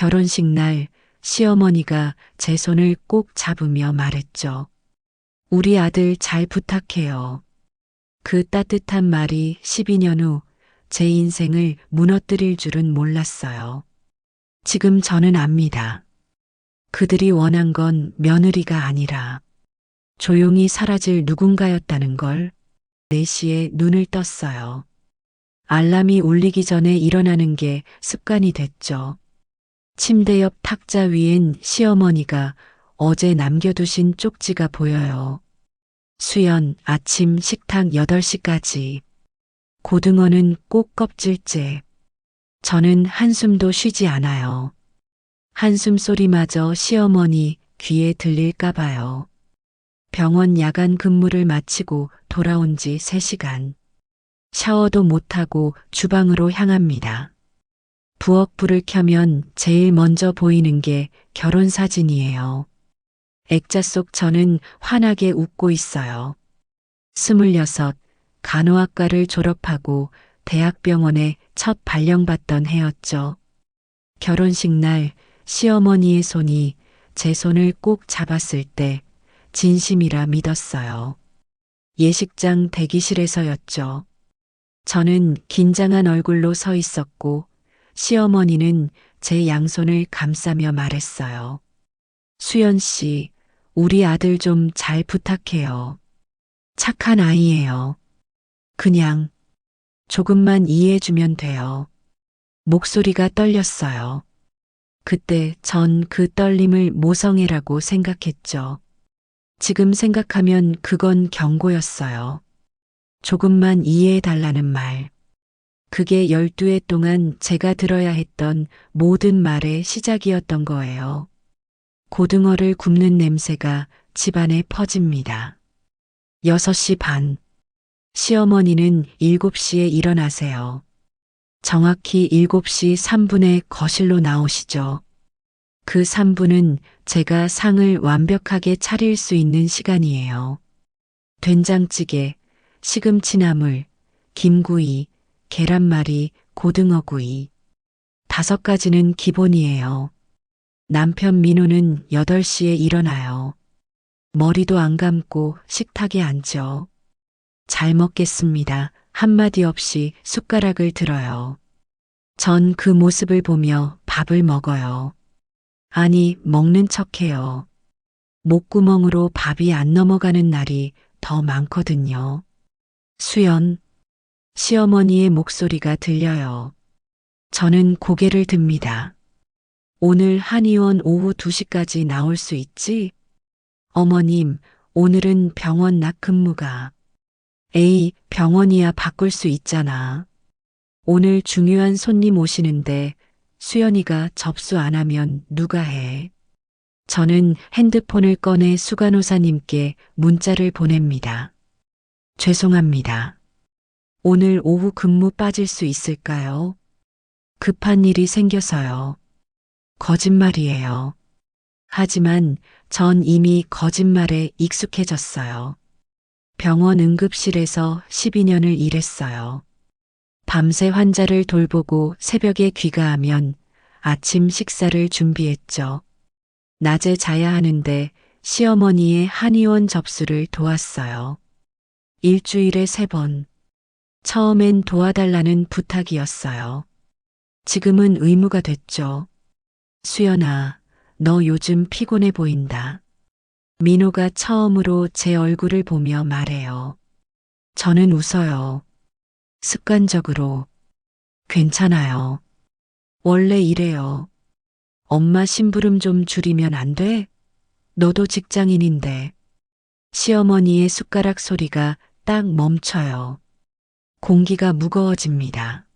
결혼식 날 시어머니가 제 손을 꼭 잡으며 말했죠. 우리 아들 잘 부탁해요. 그 따뜻한 말이 12년 후 제 인생을 무너뜨릴 줄은 몰랐어요. 지금 저는 압니다. 그들이 원한 건 며느리가 아니라 조용히 사라질 누군가였다는 걸. 4시에 눈을 떴어요. 알람이 울리기 전에 일어나는 게 습관이 됐죠. 침대 옆 탁자 위엔 시어머니가 어제 남겨두신 쪽지가 보여요. 수연, 아침 식탁 8시까지. 고등어는 꼭 껍질째. 저는 한숨도 쉬지 않아요. 한숨 소리마저 시어머니 귀에 들릴까 봐요. 병원 야간 근무를 마치고 돌아온 지 3시간. 샤워도 못하고 주방으로 향합니다. 부엌 불을 켜면 제일 먼저 보이는 게 결혼 사진이에요. 액자 속 저는 환하게 웃고 있어요. 26, 간호학과를 졸업하고 대학병원에 첫 발령받던 해였죠. 결혼식 날 시어머니의 손이 제 손을 꼭 잡았을 때 진심이라 믿었어요. 예식장 대기실에서였죠. 저는 긴장한 얼굴로 서 있었고 시어머니는 제 양손을 감싸며 말했어요. 수연 씨, 우리 아들 좀 잘 부탁해요. 착한 아이예요. 그냥 조금만 이해해주면 돼요. 목소리가 떨렸어요. 그때 전 그 떨림을 모성애라고 생각했죠. 지금 생각하면 그건 경고였어요. 조금만 이해해달라는 말. 그게 12해 동안 제가 들어야 했던 모든 말의 시작이었던 거예요. 고등어를 굽는 냄새가 집안에 퍼집니다. 6시 반. 시어머니는 7시에 일어나세요. 정확히 7시 3분에 거실로 나오시죠. 그 3분은 제가 상을 완벽하게 차릴 수 있는 시간이에요. 된장찌개, 시금치나물, 김구이, 계란말이, 고등어구이. 5가지는 기본이에요. 남편 민호는 8시에 일어나요. 머리도 안 감고 식탁에 앉죠. 잘 먹겠습니다. 한마디 없이 숟가락을 들어요. 전 그 모습을 보며 밥을 먹어요. 아니, 먹는 척해요. 목구멍으로 밥이 안 넘어가는 날이 더 많거든요. 수연, 시어머니의 목소리가 들려요. 저는 고개를 듭니다. 오늘 한의원 오후 2시까지 나올 수 있지? 어머님, 오늘은 병원 낮 근무가. 에이, 병원이야 바꿀 수 있잖아. 오늘 중요한 손님 오시는데 수연이가 접수 안 하면 누가 해? 저는 핸드폰을 꺼내 수간호사님께 문자를 보냅니다. 죄송합니다. 오늘 오후 근무 빠질 수 있을까요? 급한 일이 생겨서요. 거짓말이에요. 하지만 전 이미 거짓말에 익숙해졌어요. 병원 응급실에서 12년을 일했어요. 밤새 환자를 돌보고 새벽에 귀가하면 아침 식사를 준비했죠. 낮에 자야 하는데 시어머니의 한의원 접수를 도왔어요. 일주일에 3번. 처음엔 도와달라는 부탁이었어요. 지금은 의무가 됐죠. 수연아, 너 요즘 피곤해 보인다. 민호가 처음으로 제 얼굴을 보며 말해요. 저는 웃어요. 습관적으로. 괜찮아요. 원래 이래요. 엄마 심부름 좀 줄이면 안 돼? 너도 직장인인데. 시어머니의 숟가락 소리가 딱 멈춰요. 공기가 무거워집니다.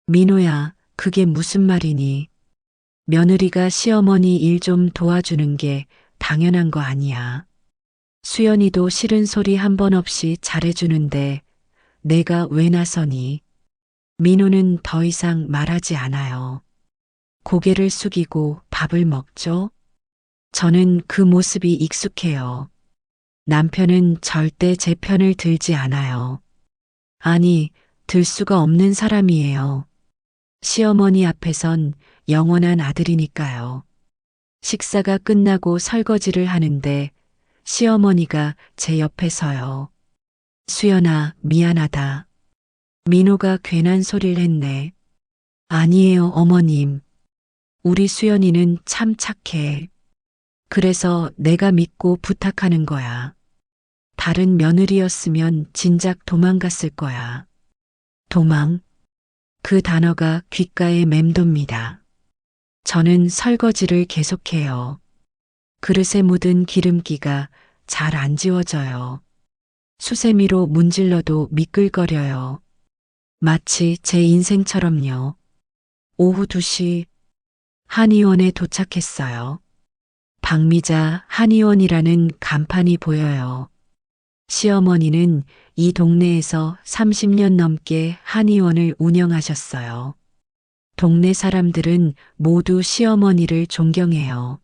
민호야, 그게 무슨 말이니? 며느리가 시어머니 일 좀 도와주는 게 당연한 거 아니야. 수연이도 싫은 소리 한 번 없이 잘해주는데 내가 왜 나서니? 민호는 더 이상 말하지 않아요. 고개를 숙이고 밥을 먹죠. 저는 그 모습이 익숙해요. 남편은 절대 제 편을 들지 않아요. 아니, 들 수가 없는 사람이에요. 시어머니 앞에선 영원한 아들이니까요. 식사가 끝나고 설거지를 하는데 시어머니가 제 옆에 서요. 수연아, 미안하다. 민호가 괜한 소리를 했네. 아니에요, 어머님. 우리 수연이는 참 착해. 그래서 내가 믿고 부탁하는 거야. 다른 며느리였으면 진작 도망갔을 거야. 도망? 그 단어가 귓가에 맴돕니다. 저는 설거지를 계속해요. 그릇에 묻은 기름기가 잘 안 지워져요. 수세미로 문질러도 미끌거려요. 마치 제 인생처럼요. 오후 2시 한의원에 도착했어요. 박미자 한의원이라는 간판이 보여요. 시어머니는 이 동네에서 30년 넘게 한의원을 운영하셨어요. 동네 사람들은 모두 시어머니를 존경해요.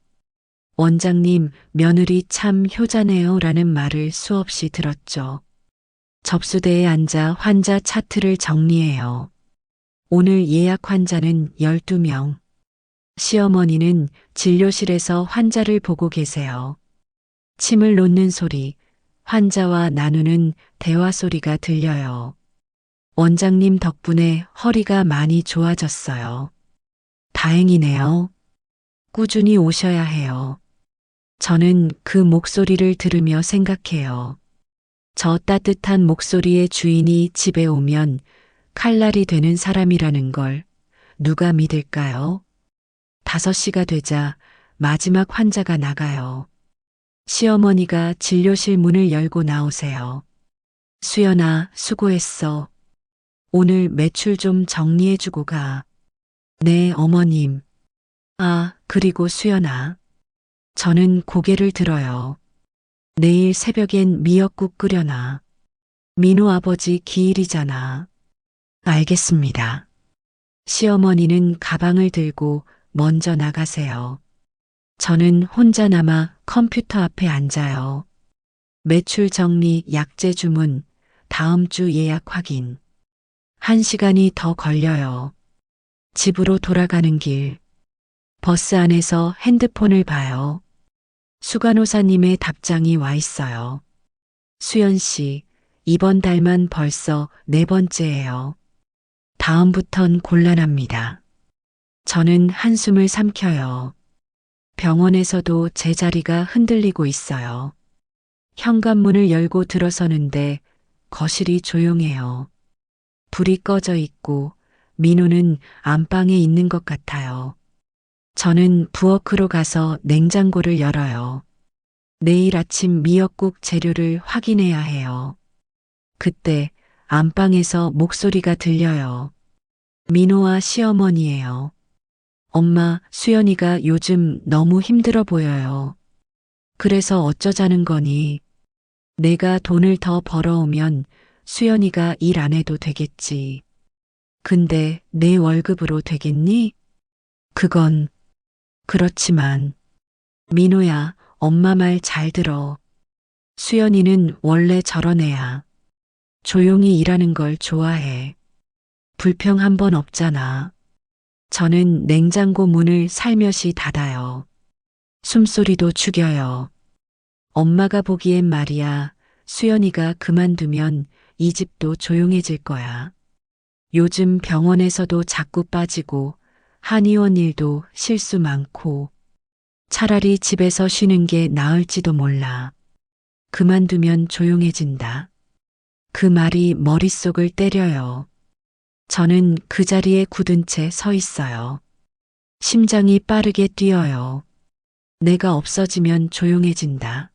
원장님, 며느리 참 효자네요 라는 말을 수없이 들었죠. 접수대에 앉아 환자 차트를 정리해요. 오늘 예약 환자는 12명. 시어머니는 진료실에서 환자를 보고 계세요. 침을 놓는 소리, 환자와 나누는 대화 소리가 들려요. 원장님 덕분에 허리가 많이 좋아졌어요. 다행이네요. 꾸준히 오셔야 해요. 저는 그 목소리를 들으며 생각해요. 저 따뜻한 목소리의 주인이 집에 오면 칼날이 되는 사람이라는 걸 누가 믿을까요? 5시가 되자 마지막 환자가 나가요. 시어머니가 진료실 문을 열고 나오세요. 수연아, 수고했어. 오늘 매출 좀 정리해주고 가. 네, 어머님. 아, 그리고 수연아. 저는 고개를 들어요. 내일 새벽엔 미역국 끓여놔. 민호 아버지 기일이잖아. 알겠습니다. 시어머니는 가방을 들고 먼저 나가세요. 저는 혼자 남아 컴퓨터 앞에 앉아요. 매출 정리, 약재 주문, 다음 주 예약 확인. 1시간이 더 걸려요. 집으로 돌아가는 길. 버스 안에서 핸드폰을 봐요. 수간호사님의 답장이 와 있어요. 수연 씨, 이번 달만 벌써 4번째예요. 다음부턴 곤란합니다. 저는 한숨을 삼켜요. 병원에서도 제 자리가 흔들리고 있어요. 현관문을 열고 들어서는데 거실이 조용해요. 불이 꺼져 있고 민호는 안방에 있는 것 같아요. 저는 부엌으로 가서 냉장고를 열어요. 내일 아침 미역국 재료를 확인해야 해요. 그때 안방에서 목소리가 들려요. 민호와 시어머니예요. 엄마, 수연이가 요즘 너무 힘들어 보여요. 그래서 어쩌자는 거니? 내가 돈을 더 벌어오면 수연이가 일 안 해도 되겠지. 근데 내 월급으로 되겠니? 그건 그렇지만. 민호야, 엄마 말 잘 들어. 수연이는 원래 저런 애야. 조용히 일하는 걸 좋아해. 불평 한 번 없잖아. 저는 냉장고 문을 살며시 닫아요. 숨소리도 죽여요. 엄마가 보기엔 말이야, 수연이가 그만두면 이 집도 조용해질 거야. 요즘 병원에서도 자꾸 빠지고 한의원 일도 실수 많고 차라리 집에서 쉬는 게 나을지도 몰라. 그만두면 조용해진다. 그 말이 머릿속을 때려요. 저는 그 자리에 굳은 채 서 있어요. 심장이 빠르게 뛰어요. 내가 없어지면 조용해진다.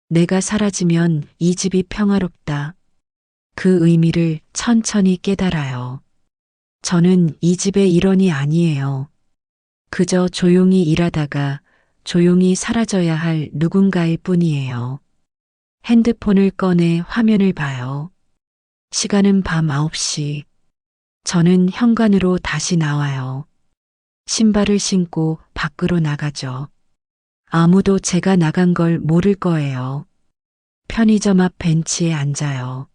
내가 사라지면 이 집이 평화롭다. 그 의미를 천천히 깨달아요. 저는 이 집의 일원이 아니에요. 그저 조용히 일하다가 조용히 사라져야 할 누군가일 뿐이에요. 핸드폰을 꺼내 화면을 봐요. 시간은 밤 9시. 저는 현관으로 다시 나와요. 신발을 신고 밖으로 나가죠. 아무도 제가 나간 걸 모를 거예요. 편의점 앞 벤치에 앉아요.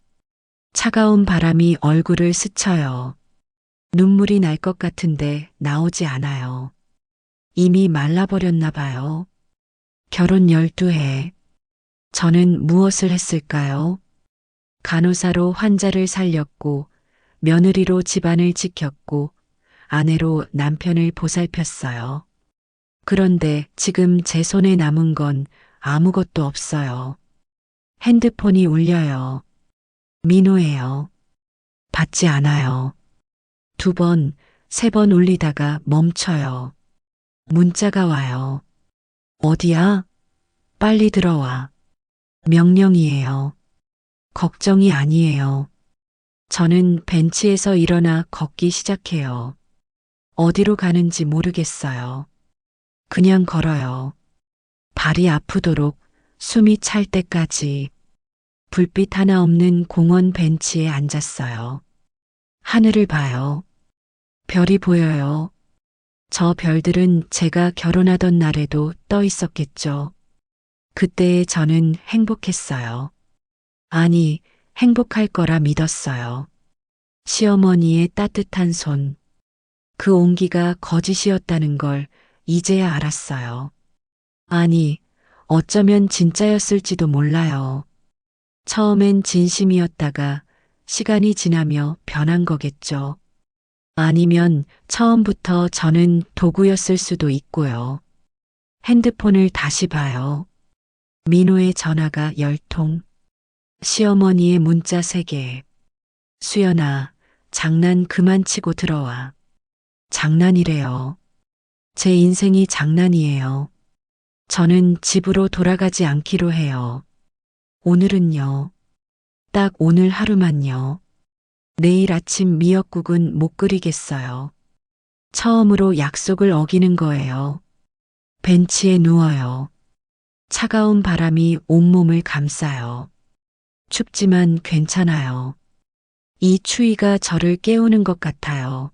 차가운 바람이 얼굴을 스쳐요. 눈물이 날 것 같은데 나오지 않아요. 이미 말라버렸나 봐요. 결혼 12해. 저는 무엇을 했을까요? 간호사로 환자를 살렸고, 며느리로 집안을 지켰고, 아내로 남편을 보살폈어요. 그런데 지금 제 손에 남은 건 아무것도 없어요. 핸드폰이 울려요. 민호예요. 받지 않아요. 2번, 3번 울리다가 멈춰요. 문자가 와요. 어디야? 빨리 들어와. 명령이에요. 걱정이 아니에요. 저는 벤치에서 일어나 걷기 시작해요. 어디로 가는지 모르겠어요. 그냥 걸어요. 발이 아프도록 숨이 찰 때까지. 불빛 하나 없는 공원 벤치에 앉았어요. 하늘을 봐요. 별이 보여요. 저 별들은 제가 결혼하던 날에도 떠 있었겠죠. 그때의 저는 행복했어요. 아니, 행복할 거라 믿었어요. 시어머니의 따뜻한 손, 그 온기가 거짓이었다는 걸 이제야 알았어요. 아니, 어쩌면 진짜였을지도 몰라요. 처음엔 진심이었다가 시간이 지나며 변한 거겠죠. 아니면 처음부터 저는 도구였을 수도 있고요. 핸드폰을 다시 봐요. 민호의 전화가 10통. 시어머니의 문자 3개. 수연아, 장난 그만 치고 들어와. 장난이래요. 제 인생이 장난이에요. 저는 집으로 돌아가지 않기로 해요. 오늘은요. 딱 오늘 하루만요. 내일 아침 미역국은 못 끓이겠어요. 처음으로 약속을 어기는 거예요. 벤치에 누워요. 차가운 바람이 온몸을 감싸요. 춥지만 괜찮아요. 이 추위가 저를 깨우는 것 같아요.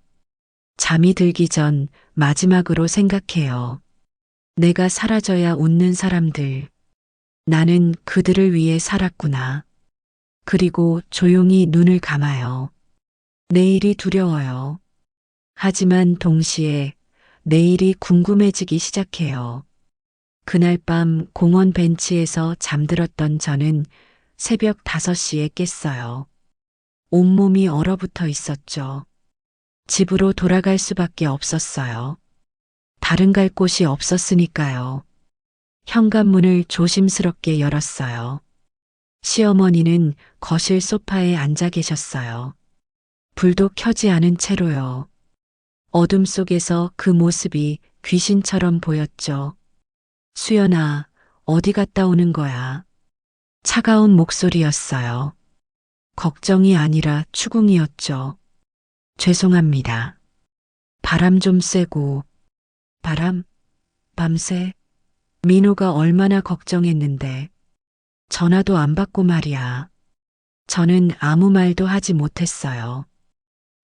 잠이 들기 전 마지막으로 생각해요. 내가 사라져야 웃는 사람들. 나는 그들을 위해 살았구나. 그리고 조용히 눈을 감아요. 내일이 두려워요. 하지만 동시에 내일이 궁금해지기 시작해요. 그날 밤 공원 벤치에서 잠들었던 저는 새벽 5시에 깼어요. 온몸이 얼어붙어 있었죠. 집으로 돌아갈 수밖에 없었어요. 다른 갈 곳이 없었으니까요. 현관문을 조심스럽게 열었어요. 시어머니는 거실 소파에 앉아 계셨어요. 불도 켜지 않은 채로요. 어둠 속에서 그 모습이 귀신처럼 보였죠. 수연아, 어디 갔다 오는 거야? 차가운 목소리였어요. 걱정이 아니라 추궁이었죠. 죄송합니다. 바람 좀 쐬고. 바람? 밤새? 민호가 얼마나 걱정했는데. 전화도 안 받고 말이야. 저는 아무 말도 하지 못했어요.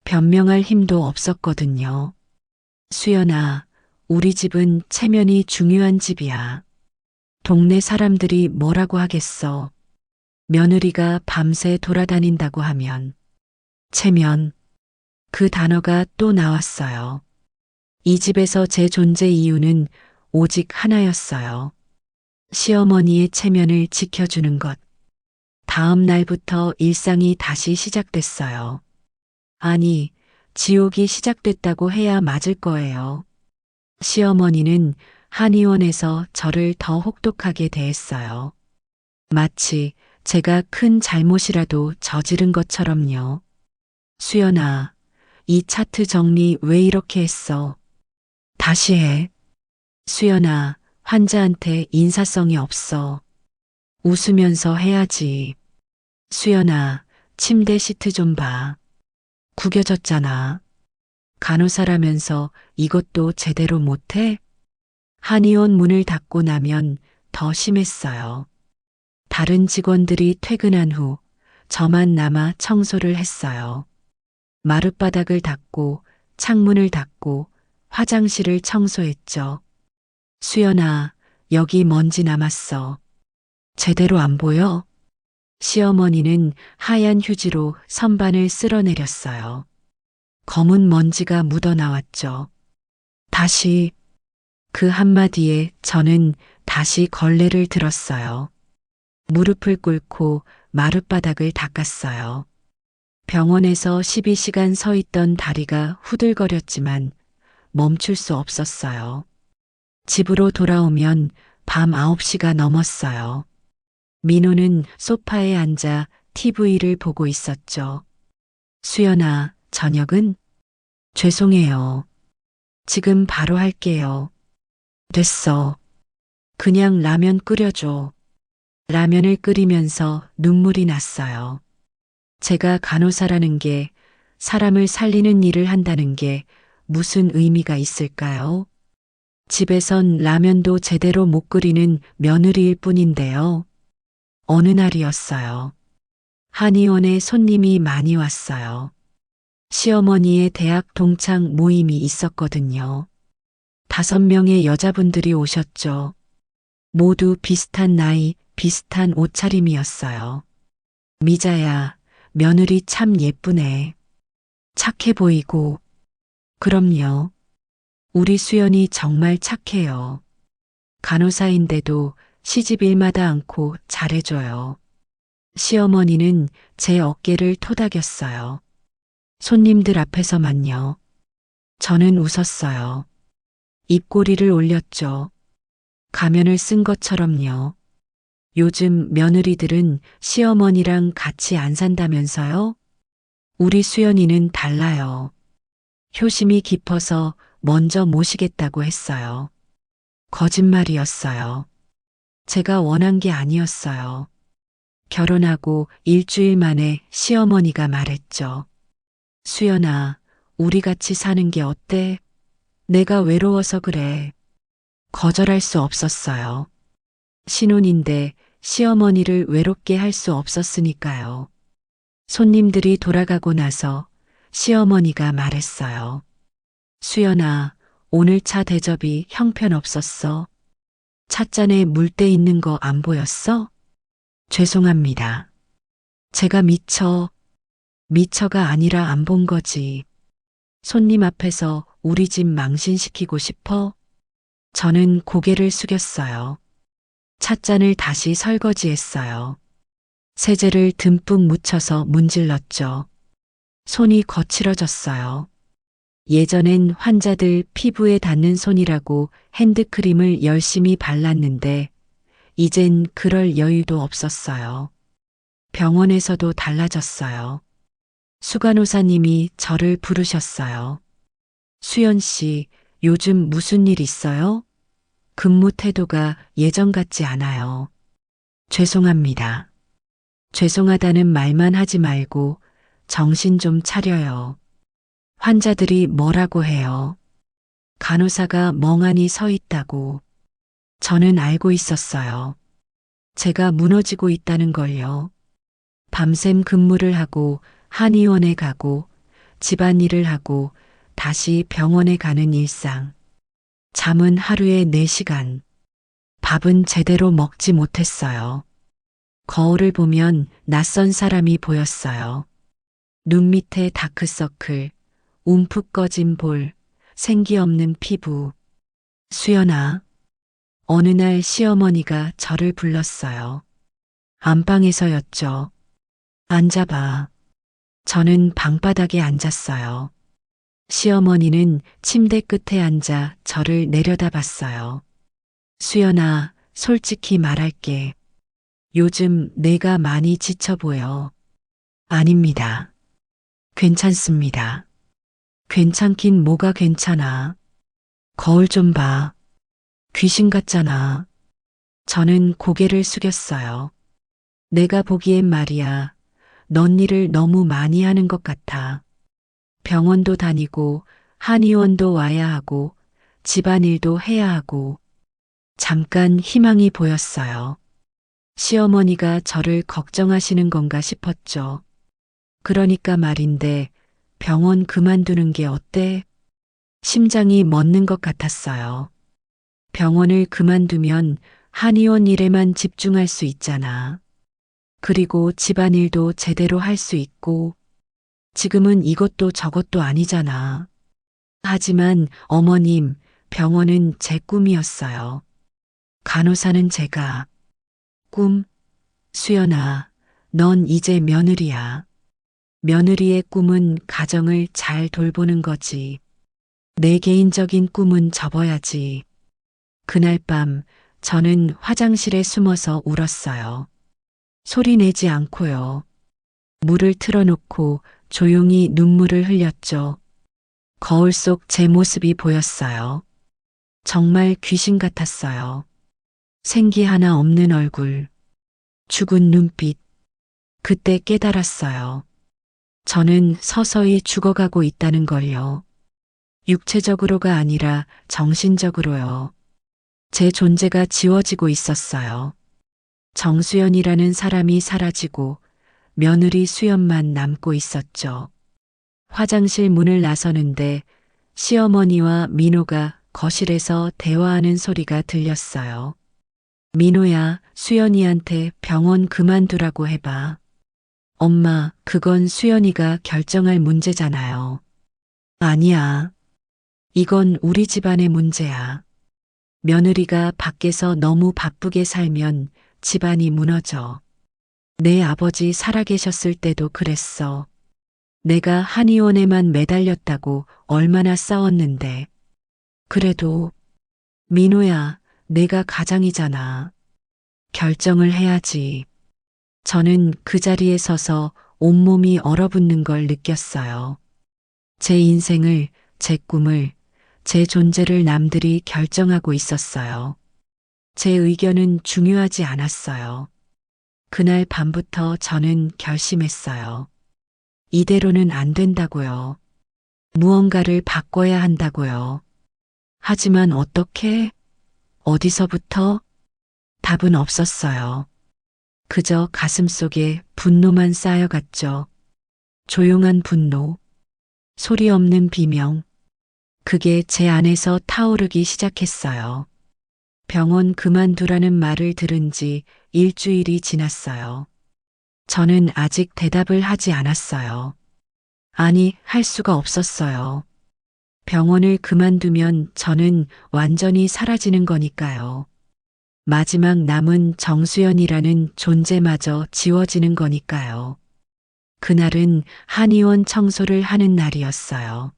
변명할 힘도 없었거든요. 수연아, 우리 집은 체면이 중요한 집이야. 동네 사람들이 뭐라고 하겠어. 며느리가 밤새 돌아다닌다고 하면. 체면. 그 단어가 또 나왔어요. 이 집에서 제 존재 이유는 오직 하나였어요. 시어머니의 체면을 지켜주는 것. 다음 날부터 일상이 다시 시작됐어요. 아니, 지옥이 시작됐다고 해야 맞을 거예요. 시어머니는 한의원에서 저를 더 혹독하게 대했어요. 마치 제가 큰 잘못이라도 저지른 것처럼요. 수연아, 이 차트 정리 왜 이렇게 했어? 다시 해. 수연아, 환자한테 인사성이 없어. 웃으면서 해야지. 수연아, 침대 시트 좀 봐. 구겨졌잖아. 간호사라면서 이것도 제대로 못해? 한의원 문을 닫고 나면 더 심했어요. 다른 직원들이 퇴근한 후 저만 남아 청소를 했어요. 마룻바닥을 닦고 창문을 닫고 화장실을 청소했죠. 수연아, 여기 먼지 남았어. 제대로 안 보여? 시어머니는 하얀 휴지로 선반을 쓸어내렸어요. 검은 먼지가 묻어 나왔죠. 다시 그 한마디에 저는 다시 걸레를 들었어요. 무릎을 꿇고 마룻바닥을 닦았어요. 병원에서 12시간 서 있던 다리가 후들거렸지만 멈출 수 없었어요. 집으로 돌아오면 밤 9시가 넘었어요. 민호는 소파에 앉아 TV를 보고 있었죠. 수연아, 저녁은? 죄송해요. 지금 바로 할게요. 됐어. 그냥 라면 끓여줘. 라면을 끓이면서 눈물이 났어요. 제가 간호사라는 게, 사람을 살리는 일을 한다는 게 무슨 의미가 있을까요? 집에선 라면도 제대로 못 끓이는 며느리일 뿐인데요. 어느 날이었어요. 한의원에 손님이 많이 왔어요. 시어머니의 대학 동창 모임이 있었거든요. 5명의 여자분들이 오셨죠. 모두 비슷한 나이, 비슷한 옷차림이었어요. 미자야, 며느리 참 예쁘네. 착해 보이고. 그럼요. 우리 수연이 정말 착해요. 간호사인데도 시집 일마다 않고 잘해줘요. 시어머니는 제 어깨를 토닥였어요. 손님들 앞에서만요. 저는 웃었어요. 입꼬리를 올렸죠. 가면을 쓴 것처럼요. 요즘 며느리들은 시어머니랑 같이 안 산다면서요? 우리 수연이는 달라요. 효심이 깊어서 먼저 모시겠다고 했어요. 거짓말이었어요. 제가 원한 게 아니었어요. 결혼하고 일주일 만에 시어머니가 말했죠. 수연아, 우리 같이 사는 게 어때? 내가 외로워서 그래. 거절할 수 없었어요. 신혼인데 시어머니를 외롭게 할 수 없었으니까요. 손님들이 돌아가고 나서 시어머니가 말했어요. 수연아, 오늘 차 대접이 형편없었어. 찻잔에 물때 있는 거 안 보였어? 죄송합니다. 제가 미쳐가 아니라 안 본 거지. 손님 앞에서 우리 집 망신시키고 싶어? 저는 고개를 숙였어요. 찻잔을 다시 설거지했어요. 세제를 듬뿍 묻혀서 문질렀죠. 손이 거칠어졌어요. 예전엔 환자들 피부에 닿는 손이라고 핸드크림을 열심히 발랐는데 이젠 그럴 여유도 없었어요. 병원에서도 달라졌어요. 수간호사님이 저를 부르셨어요. 수연 씨, 요즘 무슨 일 있어요? 근무 태도가 예전 같지 않아요. 죄송합니다. 죄송하다는 말만 하지 말고 정신 좀 차려요. 환자들이 뭐라고 해요? 간호사가 멍하니 서 있다고. 저는 알고 있었어요. 제가 무너지고 있다는 걸요. 밤샘 근무를 하고 한의원에 가고 집안일을 하고 다시 병원에 가는 일상. 잠은 하루에 4시간. 밥은 제대로 먹지 못했어요. 거울을 보면 낯선 사람이 보였어요. 눈 밑에 다크서클, 움푹 꺼진 볼, 생기 없는 피부. 수연아. 어느 날 시어머니가 저를 불렀어요. 안방에서였죠. 앉아봐. 저는 방바닥에 앉았어요. 시어머니는 침대 끝에 앉아 저를 내려다봤어요. 수연아, 솔직히 말할게. 요즘 내가 많이 지쳐 보여. 아닙니다. 괜찮습니다. 괜찮긴 뭐가 괜찮아. 거울 좀 봐. 귀신 같잖아. 저는 고개를 숙였어요. 내가 보기엔 말이야. 넌 일을 너무 많이 하는 것 같아. 병원도 다니고 한의원도 와야 하고 집안일도 해야 하고. 잠깐 희망이 보였어요. 시어머니가 저를 걱정하시는 건가 싶었죠. 그러니까 말인데 병원 그만두는 게 어때? 심장이 멎는 것 같았어요. 병원을 그만두면 한의원 일에만 집중할 수 있잖아. 그리고 집안일도 제대로 할 수 있고. 지금은 이것도 저것도 아니잖아. 하지만 어머님, 병원은 제 꿈이었어요. 간호사는 제가. 꿈? 수연아, 넌 이제 며느리야. 며느리의 꿈은 가정을 잘 돌보는 거지. 내 개인적인 꿈은 접어야지. 그날 밤 저는 화장실에 숨어서 울었어요. 소리 내지 않고요. 물을 틀어놓고 조용히 눈물을 흘렸죠. 거울 속 제 모습이 보였어요. 정말 귀신 같았어요. 생기 하나 없는 얼굴, 죽은 눈빛. 그때 깨달았어요. 저는 서서히 죽어가고 있다는 걸요. 육체적으로가 아니라 정신적으로요. 제 존재가 지워지고 있었어요. 정수연이라는 사람이 사라지고 며느리 수연만 남고 있었죠. 화장실 문을 나서는데 시어머니와 민호가 거실에서 대화하는 소리가 들렸어요. 민호야, 수연이한테 병원 그만두라고 해봐. 엄마, 그건 수연이가 결정할 문제잖아요. 아니야. 이건 우리 집안의 문제야. 며느리가 밖에서 너무 바쁘게 살면 집안이 무너져. 내 아버지 살아계셨을 때도 그랬어. 내가 한의원에만 매달렸다고 얼마나 싸웠는데. 그래도 민호야, 내가 가장이잖아. 결정을 해야지. 저는 그 자리에 서서 온몸이 얼어붙는 걸 느꼈어요. 제 인생을, 제 꿈을, 제 존재를 남들이 결정하고 있었어요. 제 의견은 중요하지 않았어요. 그날 밤부터 저는 결심했어요. 이대로는 안 된다고요. 무언가를 바꿔야 한다고요. 하지만 어떻게? 어디서부터? 답은 없었어요. 그저 가슴속에 분노만 쌓여갔죠. 조용한 분노, 소리 없는 비명. 그게 제 안에서 타오르기 시작했어요. 병원 그만두라는 말을 들은 지 일주일이 지났어요. 저는 아직 대답을 하지 않았어요. 아니, 할 수가 없었어요. 병원을 그만두면 저는 완전히 사라지는 거니까요. 마지막 남은 정수연이라는 존재마저 지워지는 거니까요. 그날은 한의원 청소를 하는 날이었어요.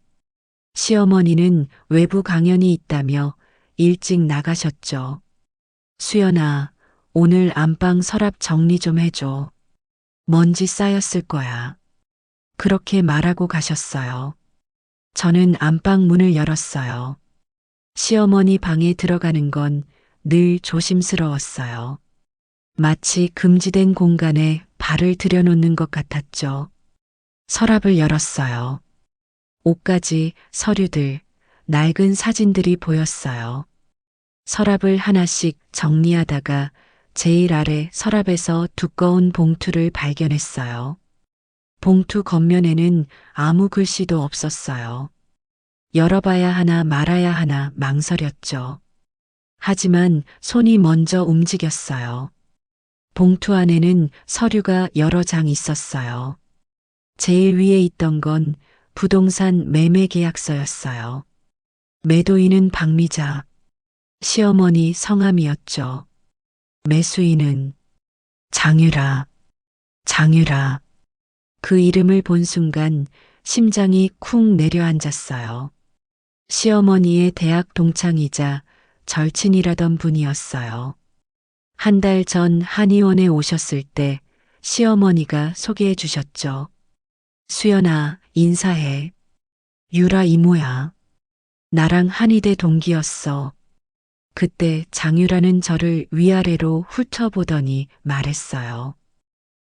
시어머니는 외부 강연이 있다며 일찍 나가셨죠. 수연아, 오늘 안방 서랍 정리 좀 해줘. 먼지 쌓였을 거야. 그렇게 말하고 가셨어요. 저는 안방 문을 열었어요. 시어머니 방에 들어가는 건 늘 조심스러웠어요. 마치 금지된 공간에 발을 들여놓는 것 같았죠. 서랍을 열었어요. 옷가지, 서류들, 낡은 사진들이 보였어요. 서랍을 하나씩 정리하다가 제일 아래 서랍에서 두꺼운 봉투를 발견했어요. 봉투 겉면에는 아무 글씨도 없었어요. 열어봐야 하나 말아야 하나 망설였죠. 하지만 손이 먼저 움직였어요. 봉투 안에는 서류가 여러 장 있었어요. 제일 위에 있던 건 부동산 매매 계약서였어요. 매도인은 박미자, 시어머니 성함이었죠. 매수인은 장유라, 장유라. 그 이름을 본 순간 심장이 쿵 내려앉았어요. 시어머니의 대학 동창이자 절친이라던 분이었어요. 한 달 전 한의원에 오셨을 때 시어머니가 소개해 주셨죠. 수연아, 인사해. 유라 이모야. 나랑 한의대 동기였어. 그때 장유라는 저를 위아래로 훑어보더니 말했어요.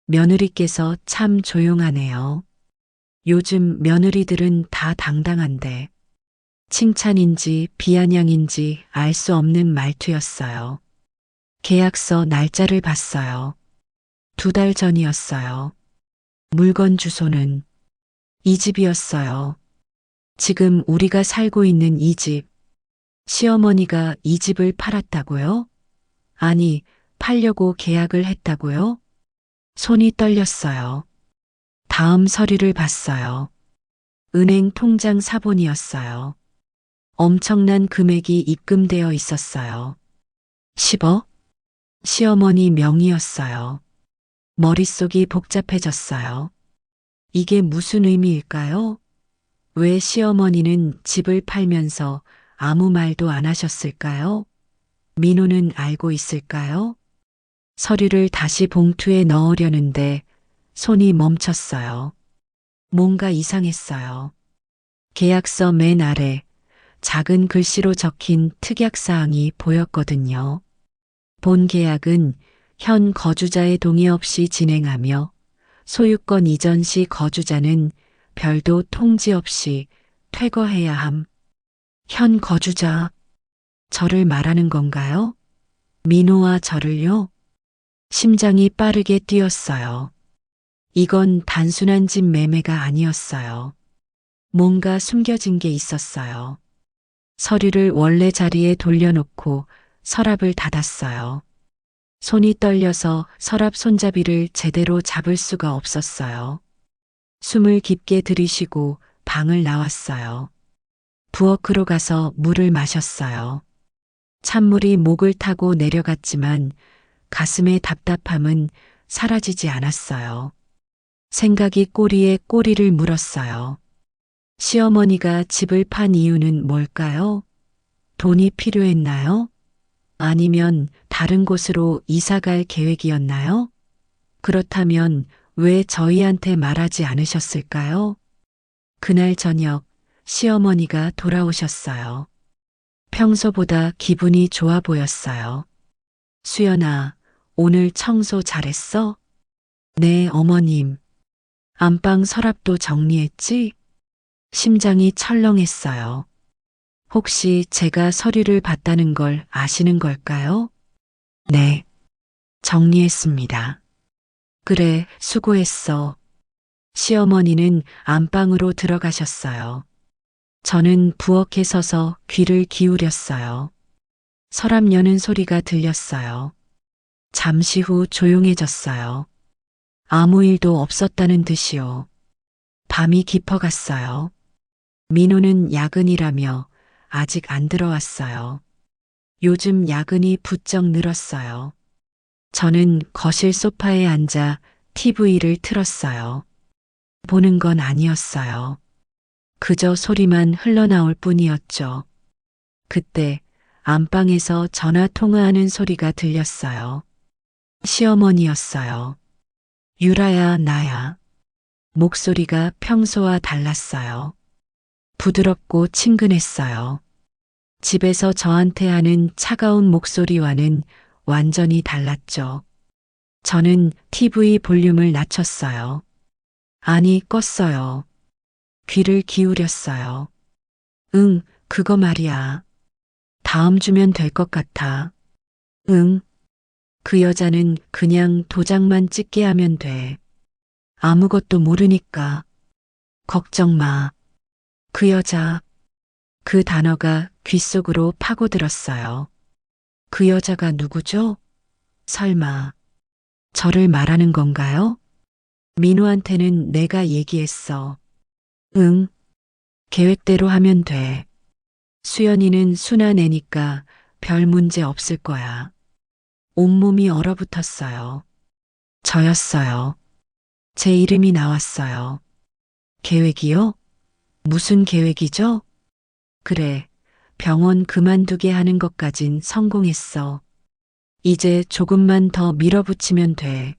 며느리께서 참 조용하네요. 요즘 며느리들은 다 당당한데. 칭찬인지 비아냥인지 알 수 없는 말투였어요. 계약서 날짜를 봤어요. 2달 전이었어요. 물건 주소는 이 집이었어요. 지금 우리가 살고 있는 이 집. 시어머니가 이 집을 팔았다고요? 아니, 팔려고 계약을 했다고요? 손이 떨렸어요. 다음 서류를 봤어요. 은행 통장 사본이었어요. 엄청난 금액이 입금되어 있었어요. 10억? 시어머니 명의였어요. 머릿속이 복잡해졌어요. 이게 무슨 의미일까요? 왜 시어머니는 집을 팔면서 아무 말도 안 하셨을까요? 민호는 알고 있을까요? 서류를 다시 봉투에 넣으려는데 손이 멈췄어요. 뭔가 이상했어요. 계약서 맨 아래 작은 글씨로 적힌 특약사항이 보였거든요. 본 계약은 현 거주자의 동의 없이 진행하며 소유권 이전 시 거주자는 별도 통지 없이 퇴거해야 함. 현 거주자, 저를 말하는 건가요? 민호와 저를요? 심장이 빠르게 뛰었어요. 이건 단순한 집 매매가 아니었어요. 뭔가 숨겨진 게 있었어요. 서류를 원래 자리에 돌려놓고 서랍을 닫았어요. 손이 떨려서 서랍 손잡이를 제대로 잡을 수가 없었어요. 숨을 깊게 들이쉬고 방을 나왔어요. 부엌으로 가서 물을 마셨어요. 찬물이 목을 타고 내려갔지만 가슴의 답답함은 사라지지 않았어요. 생각이 꼬리에 꼬리를 물었어요. 시어머니가 집을 판 이유는 뭘까요? 돈이 필요했나요? 아니면 다른 곳으로 이사 갈 계획이었나요? 그렇다면 왜 저희한테 말하지 않으셨을까요? 그날 저녁 시어머니가 돌아오셨어요. 평소보다 기분이 좋아 보였어요. 수연아, 오늘 청소 잘했어? 네, 어머님. 안방 서랍도 정리했지? 심장이 철렁했어요. 혹시 제가 서류를 봤다는 걸 아시는 걸까요? 네, 정리했습니다. 그래, 수고했어. 시어머니는 안방으로 들어가셨어요. 저는 부엌에 서서 귀를 기울였어요. 서랍 여는 소리가 들렸어요. 잠시 후 조용해졌어요. 아무 일도 없었다는 듯이요. 밤이 깊어갔어요. 민호는 야근이라며 아직 안 들어왔어요. 요즘 야근이 부쩍 늘었어요. 저는 거실 소파에 앉아 TV를 틀었어요. 보는 건 아니었어요. 그저 소리만 흘러나올 뿐이었죠. 그때 안방에서 전화 통화하는 소리가 들렸어요. 시어머니였어요. 유라야, 나야. 목소리가 평소와 달랐어요. 부드럽고 친근했어요. 집에서 저한테 하는 차가운 목소리와는 완전히 달랐죠. 저는 TV 볼륨을 낮췄어요. 아니, 껐어요. 귀를 기울였어요. 응, 그거 말이야. 다음 주면 될 것 같아. 응. 그 여자는 그냥 도장만 찍게 하면 돼. 아무것도 모르니까. 걱정 마. 그 여자. 그 단어가 귓속으로 파고들었어요. 그 여자가 누구죠? 설마 저를 말하는 건가요? 민호한테는 내가 얘기했어. 응. 계획대로 하면 돼. 수연이는 순한 애니까 별 문제 없을 거야. 온몸이 얼어붙었어요. 저였어요. 제 이름이 나왔어요. 계획이요? 무슨 계획이죠? 그래, 병원 그만두게 하는 것까진 성공했어. 이제 조금만 더 밀어붙이면 돼.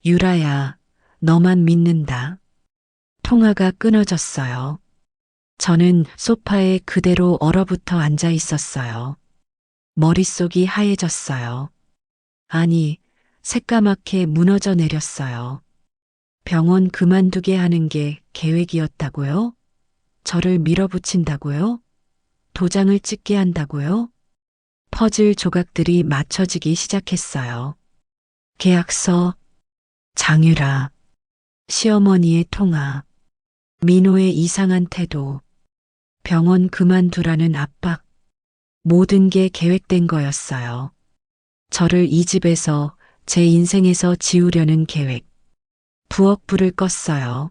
유라야, 너만 믿는다. 통화가 끊어졌어요. 저는 소파에 그대로 얼어붙어 앉아 있었어요. 머릿속이 하얘졌어요. 아니, 새까맣게 무너져 내렸어요. 병원 그만두게 하는 게 계획이었다고요? 저를 밀어붙인다고요? 도장을 찍게 한다고요? 퍼즐 조각들이 맞춰지기 시작했어요. 계약서, 장유라, 시어머니의 통화, 민호의 이상한 태도, 병원 그만두라는 압박, 모든 게 계획된 거였어요. 저를 이 집에서 제 인생에서 지우려는 계획. 부엌 불을 껐어요.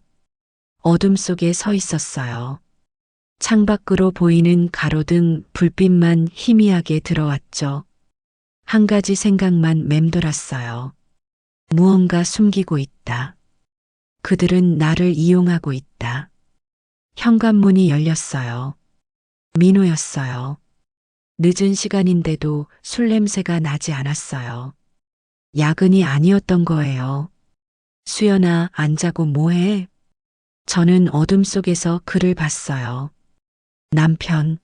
어둠 속에 서 있었어요. 창밖으로 보이는 가로등 불빛만 희미하게 들어왔죠. 한 가지 생각만 맴돌았어요. 무언가 숨기고 있다. 그들은 나를 이용하고 있다. 현관문이 열렸어요. 민호였어요. 늦은 시간인데도 술 냄새가 나지 않았어요. 야근이 아니었던 거예요. 수연아, 안 자고 뭐해? 저는 어둠 속에서 그를 봤어요. 남편.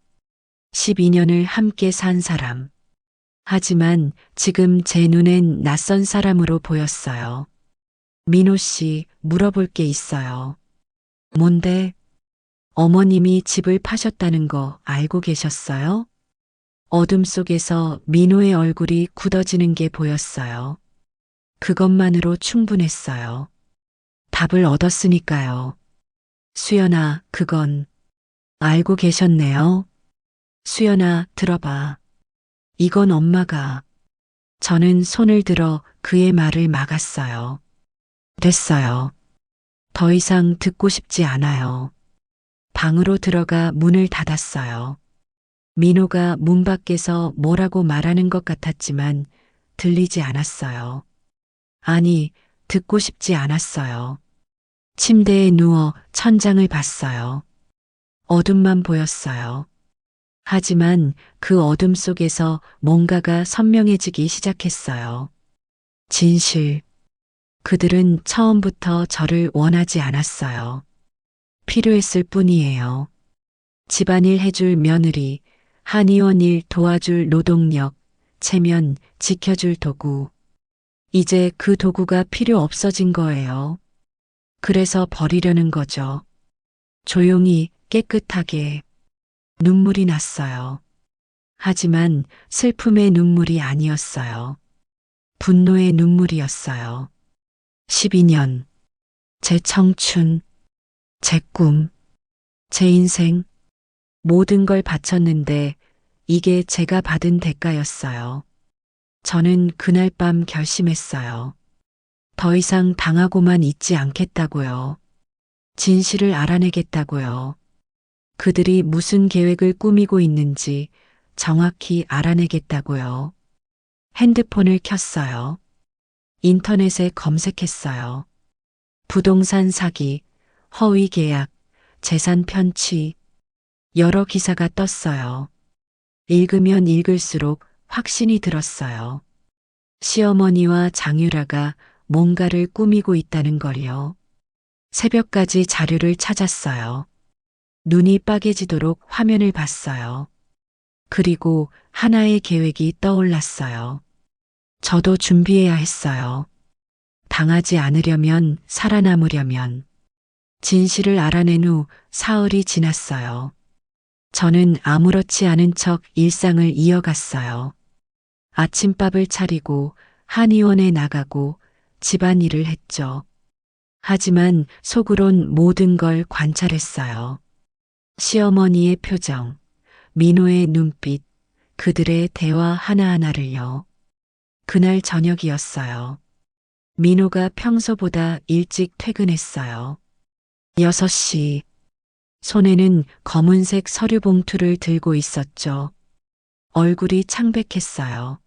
12년을 함께 산 사람. 하지만 지금 제 눈엔 낯선 사람으로 보였어요. 민호 씨, 물어볼 게 있어요. 뭔데? 어머님이 집을 파셨다는 거 알고 계셨어요? 어둠 속에서 민호의 얼굴이 굳어지는 게 보였어요. 그것만으로 충분했어요. 답을 얻었으니까요. 수연아, 그건 알고 계셨네요. 수연아, 들어봐. 이건 엄마가. 저는 손을 들어 그의 말을 막았어요. 됐어요. 더 이상 듣고 싶지 않아요. 방으로 들어가 문을 닫았어요. 민호가 문 밖에서 뭐라고 말하는 것 같았지만 들리지 않았어요. 아니, 듣고 싶지 않았어요. 침대에 누워 천장을 봤어요. 어둠만 보였어요. 하지만 그 어둠 속에서 뭔가가 선명해지기 시작했어요. 진실. 그들은 처음부터 저를 원하지 않았어요. 필요했을 뿐이에요. 집안일 해줄 며느리, 한의원 일 도와줄 노동력, 체면 지켜줄 도구. 이제 그 도구가 필요 없어진 거예요. 그래서 버리려는 거죠. 조용히 깨끗하게. 눈물이 났어요. 하지만 슬픔의 눈물이 아니었어요. 분노의 눈물이었어요. 12년. 제 청춘, 제 꿈, 제 인생, 모든 걸 바쳤는데 이게 제가 받은 대가였어요. 저는 그날 밤 결심했어요. 더 이상 당하고만 있지 않겠다고요. 진실을 알아내겠다고요. 그들이 무슨 계획을 꾸미고 있는지 정확히 알아내겠다고요. 핸드폰을 켰어요. 인터넷에 검색했어요. 부동산 사기, 허위 계약, 재산 편취, 여러 기사가 떴어요. 읽으면 읽을수록 확신이 들었어요. 시어머니와 장유라가 뭔가를 꾸미고 있다는 걸요. 새벽까지 자료를 찾았어요. 눈이 빠개지도록 화면을 봤어요. 그리고 하나의 계획이 떠올랐어요. 저도 준비해야 했어요. 당하지 않으려면, 살아남으려면. 진실을 알아낸 후 사흘이 지났어요. 저는 아무렇지 않은 척 일상을 이어갔어요. 아침밥을 차리고 한의원에 나가고 집안일을 했죠. 하지만 속으론 모든 걸 관찰했어요. 시어머니의 표정, 민호의 눈빛, 그들의 대화 하나하나를요. 그날 저녁이었어요. 민호가 평소보다 일찍 퇴근했어요. 6시. 손에는 검은색 서류 봉투를 들고 있었죠. 얼굴이 창백했어요.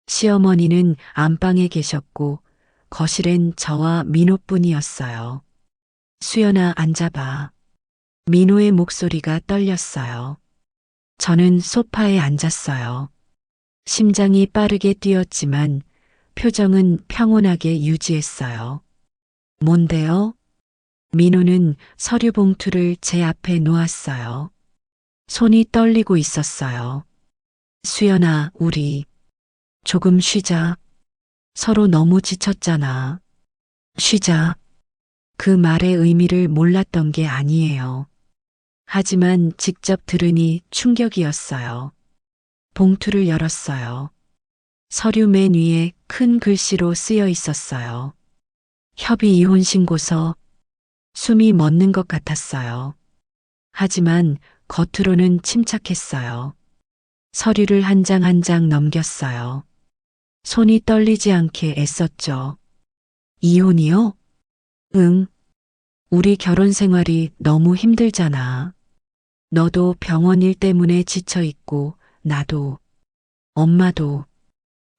시어머니는 안방에 계셨고 거실엔 저와 민호뿐이었어요. 수연아, 앉아봐. 민호의 목소리가 떨렸어요. 저는 소파에 앉았어요. 심장이 빠르게 뛰었지만 표정은 평온하게 유지했어요. 뭔데요? 민호는 서류 봉투를 제 앞에 놓았어요. 손이 떨리고 있었어요. 수연아, 우리 조금 쉬자. 서로 너무 지쳤잖아. 쉬자. 그 말의 의미를 몰랐던 게 아니에요. 하지만 직접 들으니 충격이었어요. 봉투를 열었어요. 서류 맨 위에 큰 글씨로 쓰여 있었어요. 협의 이혼 신고서. 숨이 멎는 것 같았어요. 하지만 겉으로는 침착했어요. 서류를 한 장 한 장 넘겼어요. 손이 떨리지 않게 애썼죠. 이혼이요? 응, 우리 결혼 생활이 너무 힘들잖아. 너도 병원 일 때문에 지쳐 있고, 나도, 엄마도,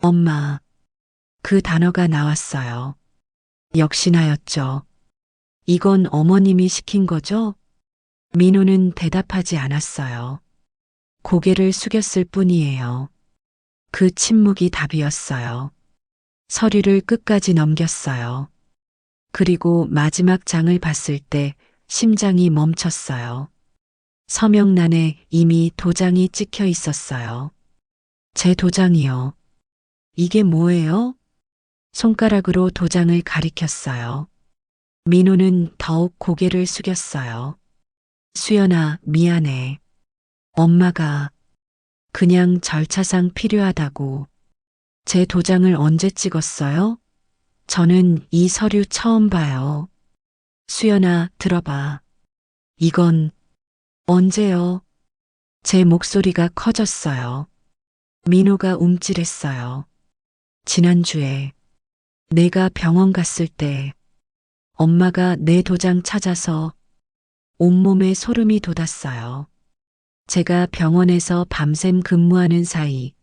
엄마, 그 단어가 나왔어요. 역시나였죠. 이건 어머님이 시킨 거죠? 민호는 대답하지 않았어요. 고개를 숙였을 뿐이에요. 그 침묵이 답이었어요. 서류를 끝까지 넘겼어요. 그리고 마지막 장을 봤을 때 심장이 멈췄어요. 서명란에 이미 도장이 찍혀 있었어요. 제 도장이요. 이게 뭐예요? 손가락으로 도장을 가리켰어요. 민호는 더욱 고개를 숙였어요. 수연아, 미안해. 엄마가 그냥 절차상 필요하다고. 제 도장을 언제 찍었어요? 저는 이 서류 처음 봐요. 수연아, 들어봐. 이건 언제요? 제 목소리가 커졌어요. 민호가 움찔했어요. 지난주에 내가 병원 갔을 때 엄마가 내 도장 찾아서 온몸에 소름이 돋았어요. 제가 병원에서 밤샘 근무하는 사이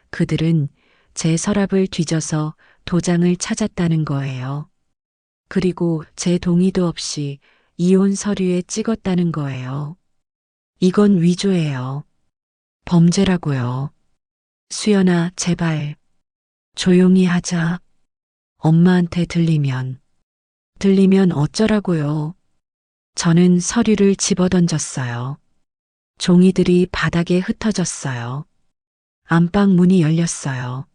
그들은 제 서랍을 뒤져서 도장을 찾았다는 거예요. 그리고 제 동의도 없이 이혼 서류에 찍었다는 거예요. 이건 위조예요. 범죄라고요. 수연아, 제발 조용히 하자. 엄마한테 들리면 어쩌라고요. 저는 서류를 집어던졌어요. 종이들이 바닥에 흩어졌어요. 안방 문이 열렸어요.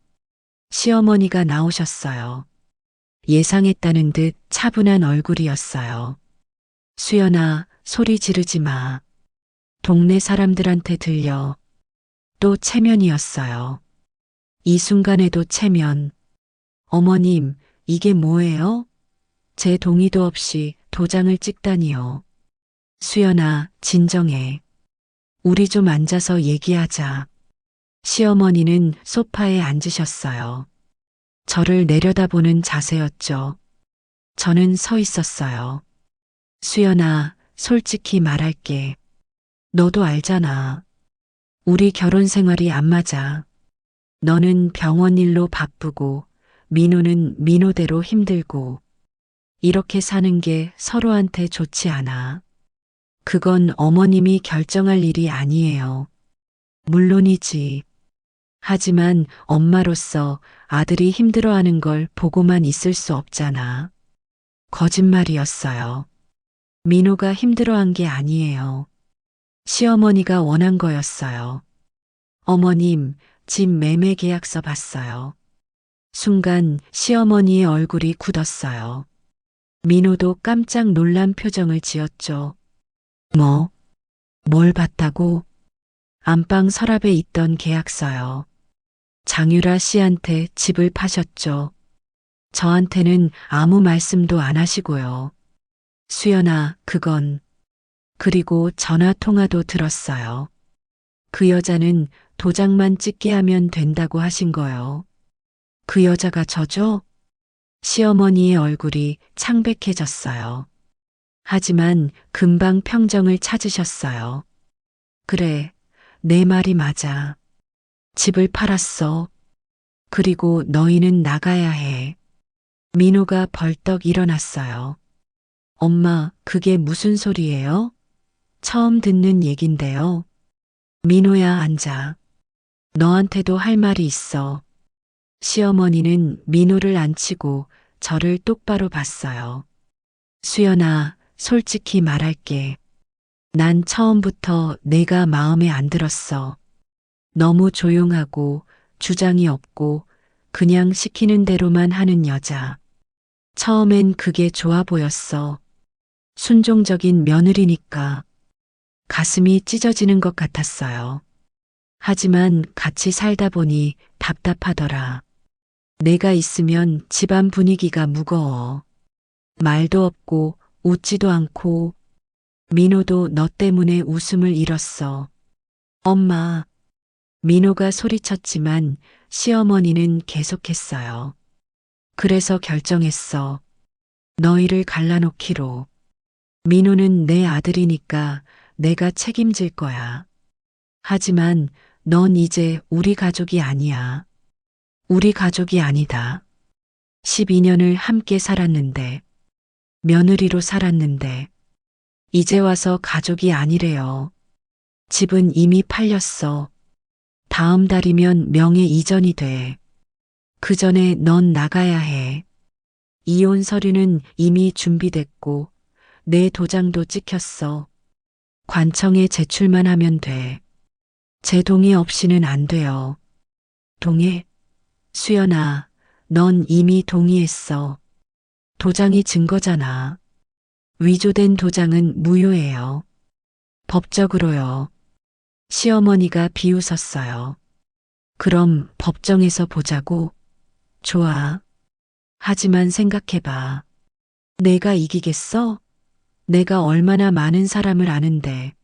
시어머니가 나오셨어요. 예상했다는 듯 차분한 얼굴이었어요. 수연아, 소리 지르지 마. 동네 사람들한테 들려. 또 체면이었어요. 이 순간에도 체면. 어머님, 이게 뭐예요? 제 동의도 없이 도장을 찍다니요. 수연아, 진정해. 우리 좀 앉아서 얘기하자. 시어머니는 소파에 앉으셨어요. 저를 내려다보는 자세였죠. 저는 서 있었어요. 수연아, 솔직히 말할게. 너도 알잖아. 우리 결혼 생활이 안 맞아. 너는 병원 일로 바쁘고, 민호는 민호대로 힘들고, 이렇게 사는 게 서로한테 좋지 않아. 그건 어머님이 결정할 일이 아니에요. 물론이지. 하지만 엄마로서 아들이 힘들어하는 걸 보고만 있을 수 없잖아. 거짓말이었어요. 민호가 힘들어한 게 아니에요. 시어머니가 원한 거였어요. 어머님, 집 매매 계약서 봤어요. 순간 시어머니의 얼굴이 굳었어요. 민호도 깜짝 놀란 표정을 지었죠. 뭐, 뭘 봤다고? 안방 서랍에 있던 계약서요. 장유라 씨한테 집을 파셨죠. 저한테는 아무 말씀도 안 하시고요. 수연아, 그건. 그리고 전화 통화도 들었어요. 그 여자는 도장만 찍게 하면 된다고 하신 거요. 그 여자가 저죠? 시어머니의 얼굴이 창백해졌어요. 하지만 금방 평정을 찾으셨어요. 그래, 내 말이 맞아. 집을 팔았어. 그리고 너희는 나가야 해. 민호가 벌떡 일어났어요. 엄마, 그게 무슨 소리예요? 처음 듣는 얘긴데요. 민호야, 앉아. 너한테도 할 말이 있어. 시어머니는 민호를 앉히고 저를 똑바로 봤어요. 수연아, 솔직히 말할게. 난 처음부터 내가 마음에 안 들었어. 너무 조용하고 주장이 없고 그냥 시키는 대로만 하는 여자. 처음엔 그게 좋아 보였어. 순종적인 며느리니까 가슴이 찢어지는 것 같았어요. 하지만 같이 살다 보니 답답하더라. 내가 있으면 집안 분위기가 무거워. 말도 없고 웃지도 않고 민호도 너 때문에 웃음을 잃었어. 엄마. 민호가 소리쳤지만 시어머니는 계속했어요. 그래서 결정했어. 너희를 갈라놓기로. 민호는 내 아들이니까 내가 책임질 거야. 하지만 넌 이제 우리 가족이 아니야. 우리 가족이 아니다. 12년을 함께 살았는데, 며느리로 살았는데, 이제 와서 가족이 아니래요. 집은 이미 팔렸어. 다음 달이면 명예 이전이 돼. 그 전에 넌 나가야 해. 이혼 서류는 이미 준비됐고, 내 도장도 찍혔어. 관청에 제출만 하면 돼. 제 동의 없이는 안 돼요. 동의? 수연아, 넌 이미 동의했어. 도장이 증거잖아. 위조된 도장은 무효예요. 법적으로요. 시어머니가 비웃었어요. 그럼 법정에서 보자고. 좋아. 하지만 생각해봐. 내가 이기겠어? 내가 얼마나 많은 사람을 아는데.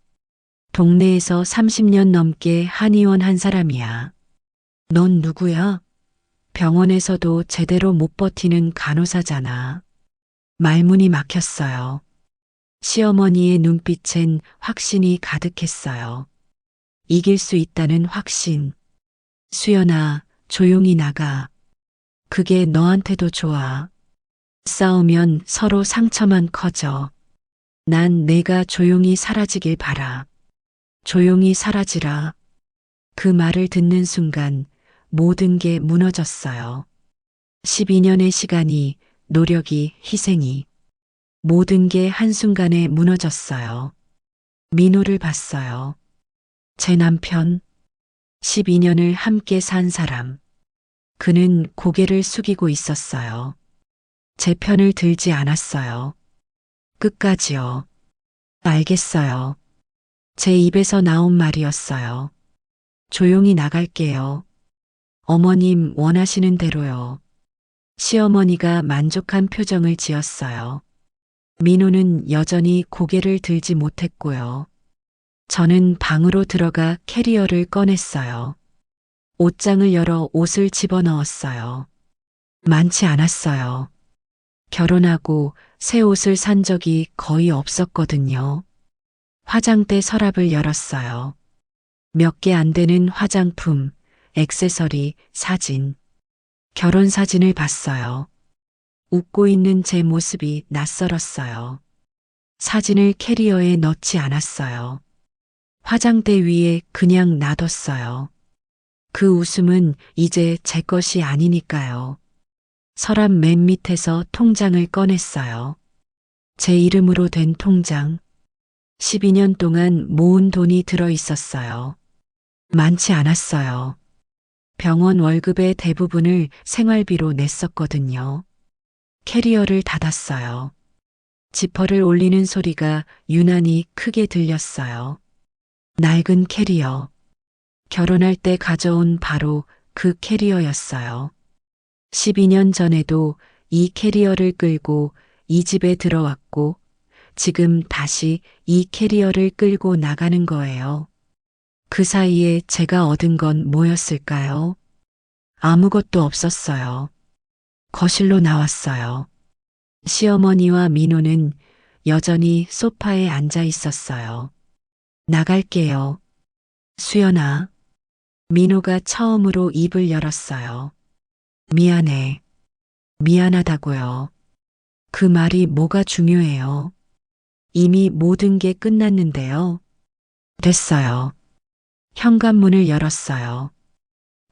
동네에서 30년 넘게 한의원 한 사람이야. 넌 누구야? 병원에서도 제대로 못 버티는 간호사잖아. 말문이 막혔어요. 시어머니의 눈빛엔 확신이 가득했어요. 이길 수 있다는 확신. 수연아, 조용히 나가. 그게 너한테도 좋아. 싸우면 서로 상처만 커져. 난 내가 조용히 사라지길 바라. 조용히 사라지라. 그 말을 듣는 순간 모든 게 무너졌어요. 12년의 시간이, 노력이, 희생이, 모든 게 한순간에 무너졌어요. 민호를 봤어요. 제 남편, 12년을 함께 산 사람. 그는 고개를 숙이고 있었어요. 제 편을 들지 않았어요. 끝까지요. 알겠어요. 제 입에서 나온 말이었어요. 조용히 나갈게요. 어머님 원하시는 대로요. 시어머니가 만족한 표정을 지었어요. 민호는 여전히 고개를 들지 못했고요. 저는 방으로 들어가 캐리어를 꺼냈어요. 옷장을 열어 옷을 집어넣었어요. 많지 않았어요. 결혼하고 새 옷을 산 적이 거의 없었거든요. 화장대 서랍을 열었어요. 몇 개 안 되는 화장품, 액세서리, 사진. 결혼 사진을 봤어요. 웃고 있는 제 모습이 낯설었어요. 사진을 캐리어에 넣지 않았어요. 화장대 위에 그냥 놔뒀어요. 그 웃음은 이제 제 것이 아니니까요. 서랍 맨 밑에서 통장을 꺼냈어요. 제 이름으로 된 통장. 12년 동안 모은 돈이 들어 있었어요. 많지 않았어요. 병원 월급의 대부분을 생활비로 냈었거든요. 캐리어를 닫았어요. 지퍼를 올리는 소리가 유난히 크게 들렸어요. 낡은 캐리어. 결혼할 때 가져온 바로 그 캐리어였어요. 12년 전에도 이 캐리어를 끌고 이 집에 들어왔고 지금 다시 이 캐리어를 끌고 나가는 거예요. 그 사이에 제가 얻은 건 뭐였을까요? 아무것도 없었어요. 거실로 나왔어요. 시어머니와 민호는 여전히 소파에 앉아 있었어요. 나갈게요. 수연아. 민호가 처음으로 입을 열었어요. 미안해. 미안하다고요. 그 말이 뭐가 중요해요? 이미 모든 게 끝났는데요. 됐어요. 현관문을 열었어요.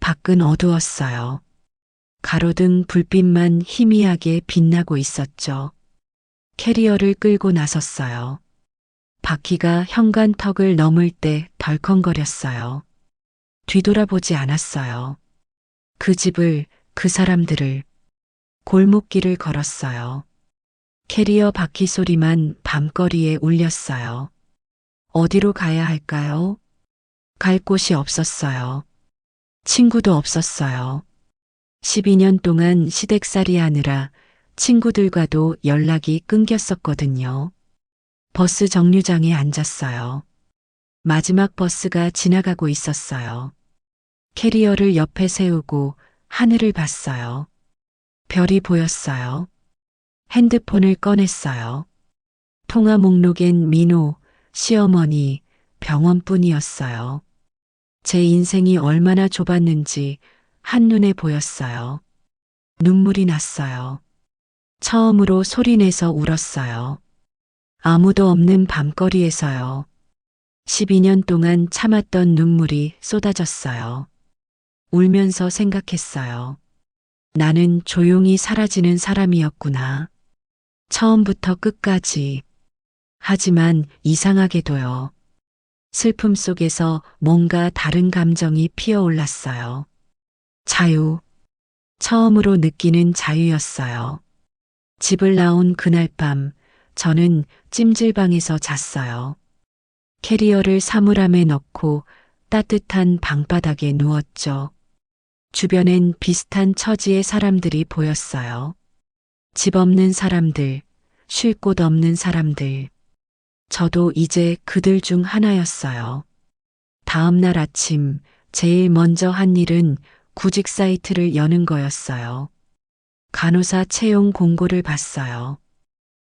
밖은 어두웠어요. 가로등 불빛만 희미하게 빛나고 있었죠. 캐리어를 끌고 나섰어요. 바퀴가 현관턱을 넘을 때 덜컹거렸어요. 뒤돌아보지 않았어요. 그 집을, 그 사람들을, 골목길을 걸었어요. 캐리어 바퀴 소리만 밤거리에 울렸어요. 어디로 가야 할까요? 갈 곳이 없었어요. 친구도 없었어요. 12년 동안 시댁살이 하느라 친구들과도 연락이 끊겼었거든요. 버스 정류장에 앉았어요. 마지막 버스가 지나가고 있었어요. 캐리어를 옆에 세우고 하늘을 봤어요. 별이 보였어요. 핸드폰을 꺼냈어요. 통화 목록엔 민호, 시어머니, 병원뿐이었어요. 제 인생이 얼마나 좁았는지 한눈에 보였어요. 눈물이 났어요. 처음으로 소리내서 울었어요. 아무도 없는 밤거리에서요. 12년 동안 참았던 눈물이 쏟아졌어요. 울면서 생각했어요. 나는 조용히 사라지는 사람이었구나. 처음부터 끝까지. 하지만 이상하게도요. 슬픔 속에서 뭔가 다른 감정이 피어올랐어요. 자유. 처음으로 느끼는 자유였어요. 집을 나온 그날 밤, 저는 찜질방에서 잤어요. 캐리어를 사물함에 넣고 따뜻한 방바닥에 누웠죠. 주변엔 비슷한 처지의 사람들이 보였어요. 집 없는 사람들, 쉴 곳 없는 사람들. 저도 이제 그들 중 하나였어요. 다음 날 아침, 제일 먼저 한 일은 구직 사이트를 여는 거였어요. 간호사 채용 공고를 봤어요.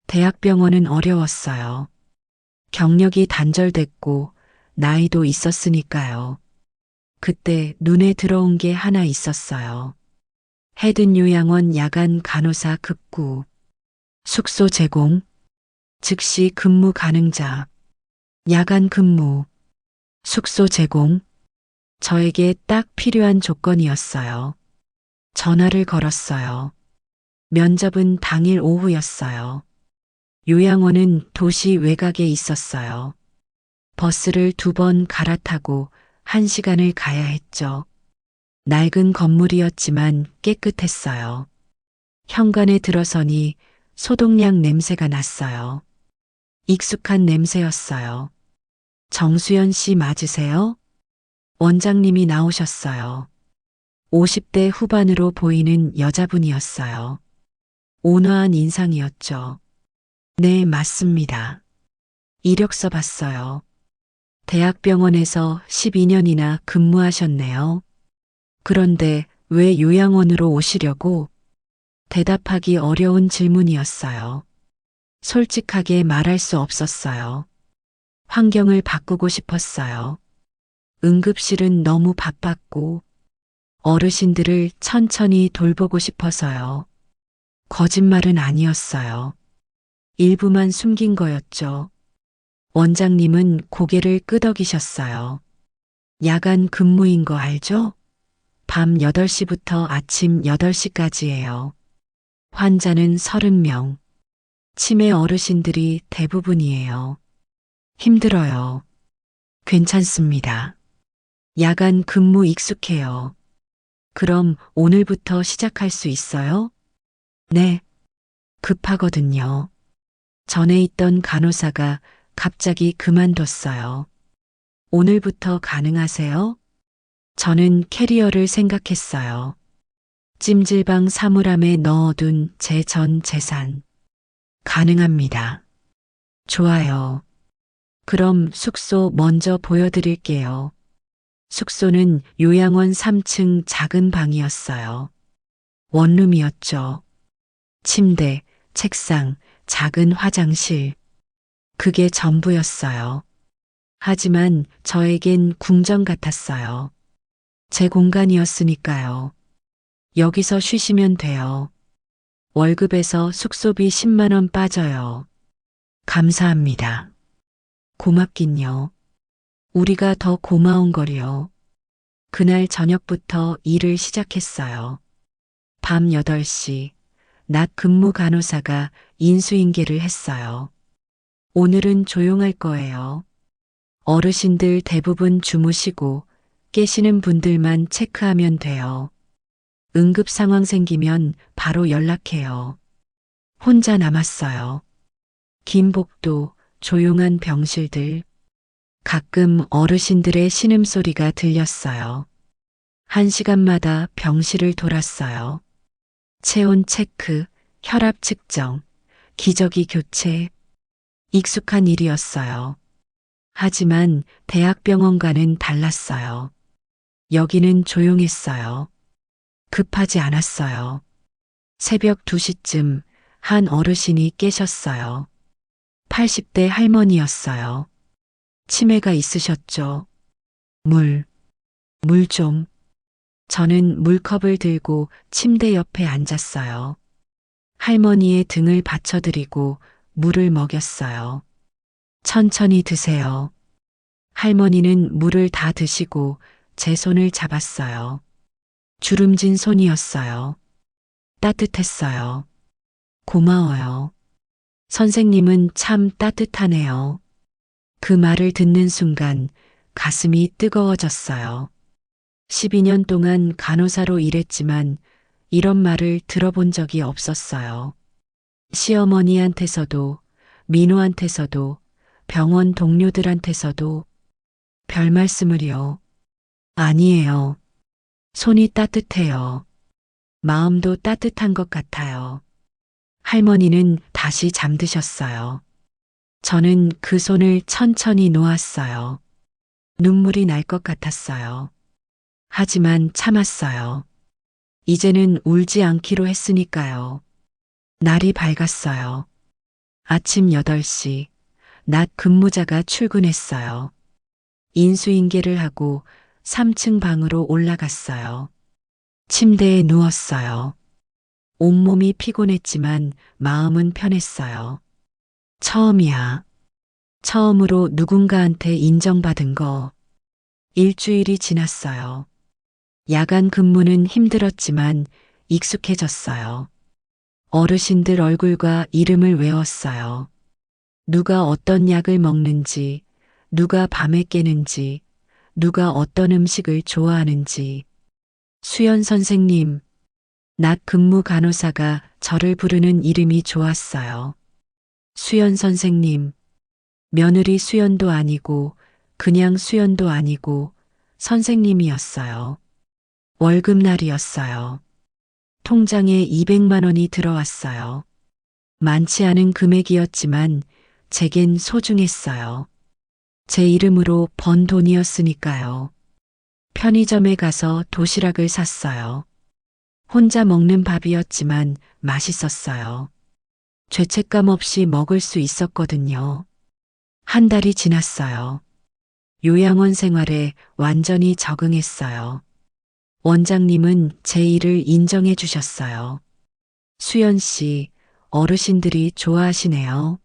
대학병원은 어려웠어요. 경력이 단절됐고 나이도 있었으니까요. 그때 눈에 들어온 게 하나 있었어요. 해든요양원 야간 간호사 급구. 숙소 제공. 즉시 근무 가능자. 야간 근무. 숙소 제공. 저에게 딱 필요한 조건이었어요. 전화를 걸었어요. 면접은 당일 오후였어요. 요양원은 도시 외곽에 있었어요. 버스를 2번 갈아타고 1시간을 가야 했죠. 낡은 건물이었지만 깨끗했어요. 현관에 들어서니 소독약 냄새가 났어요. 익숙한 냄새였어요. 정수연 씨 맞으세요? 원장님이 나오셨어요. 50대 후반으로 보이는 여자분이었어요. 온화한 인상이었죠. 네, 맞습니다. 이력서 봤어요. 대학병원에서 12년이나 근무하셨네요. 그런데 왜 요양원으로 오시려고? 대답하기 어려운 질문이었어요. 솔직하게 말할 수 없었어요. 환경을 바꾸고 싶었어요. 응급실은 너무 바빴고 어르신들을 천천히 돌보고 싶어서요. 거짓말은 아니었어요. 일부만 숨긴 거였죠. 원장님은 고개를 끄덕이셨어요. 야간 근무인 거 알죠? 밤 8시부터 아침 8시까지예요. 환자는 30명. 치매 어르신들이 대부분이에요. 힘들어요. 괜찮습니다. 야간 근무 익숙해요. 그럼 오늘부터 시작할 수 있어요? 네. 급하거든요. 전에 있던 간호사가 갑자기 그만뒀어요. 오늘부터 가능하세요? 저는 캐리어를 생각했어요. 찜질방 사물함에 넣어둔 제 전 재산. 가능합니다. 좋아요. 그럼 숙소 먼저 보여드릴게요. 숙소는 요양원 3층 작은 방이었어요. 원룸이었죠. 침대, 책상, 작은 화장실. 그게 전부였어요. 하지만 저에겐 궁전 같았어요. 제 공간이었으니까요. 여기서 쉬시면 돼요. 월급에서 숙소비 10만 원 빠져요. 감사합니다. 고맙긴요. 우리가 더 고마운 거리요. 그날 저녁부터 일을 시작했어요. 밤 8시, 낮 근무 간호사가 인수인계를 했어요. 오늘은 조용할 거예요. 어르신들 대부분 주무시고 깨시는 분들만 체크하면 돼요. 응급 상황 생기면 바로 연락해요. 혼자 남았어요. 긴 복도, 조용한 병실들. 가끔 어르신들의 신음소리가 들렸어요. 1시간마다 병실을 돌았어요. 체온 체크, 혈압 측정, 기저귀 교체. 익숙한 일이었어요. 하지만 대학병원과는 달랐어요. 여기는 조용했어요. 급하지 않았어요. 새벽 2시쯤 한 어르신이 깨셨어요. 80대 할머니였어요. 치매가 있으셨죠. 물, 물 좀. 저는 물컵을 들고 침대 옆에 앉았어요. 할머니의 등을 받쳐드리고 물을 먹였어요. 천천히 드세요. 할머니는 물을 다 드시고 제 손을 잡았어요. 주름진 손이었어요. 따뜻했어요. 고마워요. 선생님은 참 따뜻하네요. 그 말을 듣는 순간 가슴이 뜨거워졌어요. 12년 동안 간호사로 일했지만 이런 말을 들어본 적이 없었어요. 시어머니한테서도, 민호한테서도, 병원 동료들한테서도 별 말씀을요. 아니에요. 손이 따뜻해요. 마음도 따뜻한 것 같아요. 할머니는 다시 잠드셨어요. 저는 그 손을 천천히 놓았어요. 눈물이 날 것 같았어요. 하지만 참았어요. 이제는 울지 않기로 했으니까요. 날이 밝았어요. 아침 8시, 낮 근무자가 출근했어요. 인수인계를 하고 3층 방으로 올라갔어요. 침대에 누웠어요. 온몸이 피곤했지만 마음은 편했어요. 처음이야. 처음으로 누군가한테 인정받은 거. 일주일이 지났어요. 야간 근무는 힘들었지만 익숙해졌어요. 어르신들 얼굴과 이름을 외웠어요. 누가 어떤 약을 먹는지, 누가 밤에 깨는지, 누가 어떤 음식을 좋아하는지. 수연 선생님, 낮 근무 간호사가 저를 부르는 이름이 좋았어요. 수연 선생님, 며느리 수연도 아니고 그냥 수연도 아니고 선생님이었어요. 월급날이었어요. 통장에 200만 원이 들어왔어요. 많지 않은 금액이었지만 제겐 소중했어요. 제 이름으로 번 돈이었으니까요. 편의점에 가서 도시락을 샀어요. 혼자 먹는 밥이었지만 맛있었어요. 죄책감 없이 먹을 수 있었거든요. 한 달이 지났어요. 요양원 생활에 완전히 적응했어요. 원장님은 제 일을 인정해 주셨어요. 수연 씨, 어르신들이 좋아하시네요.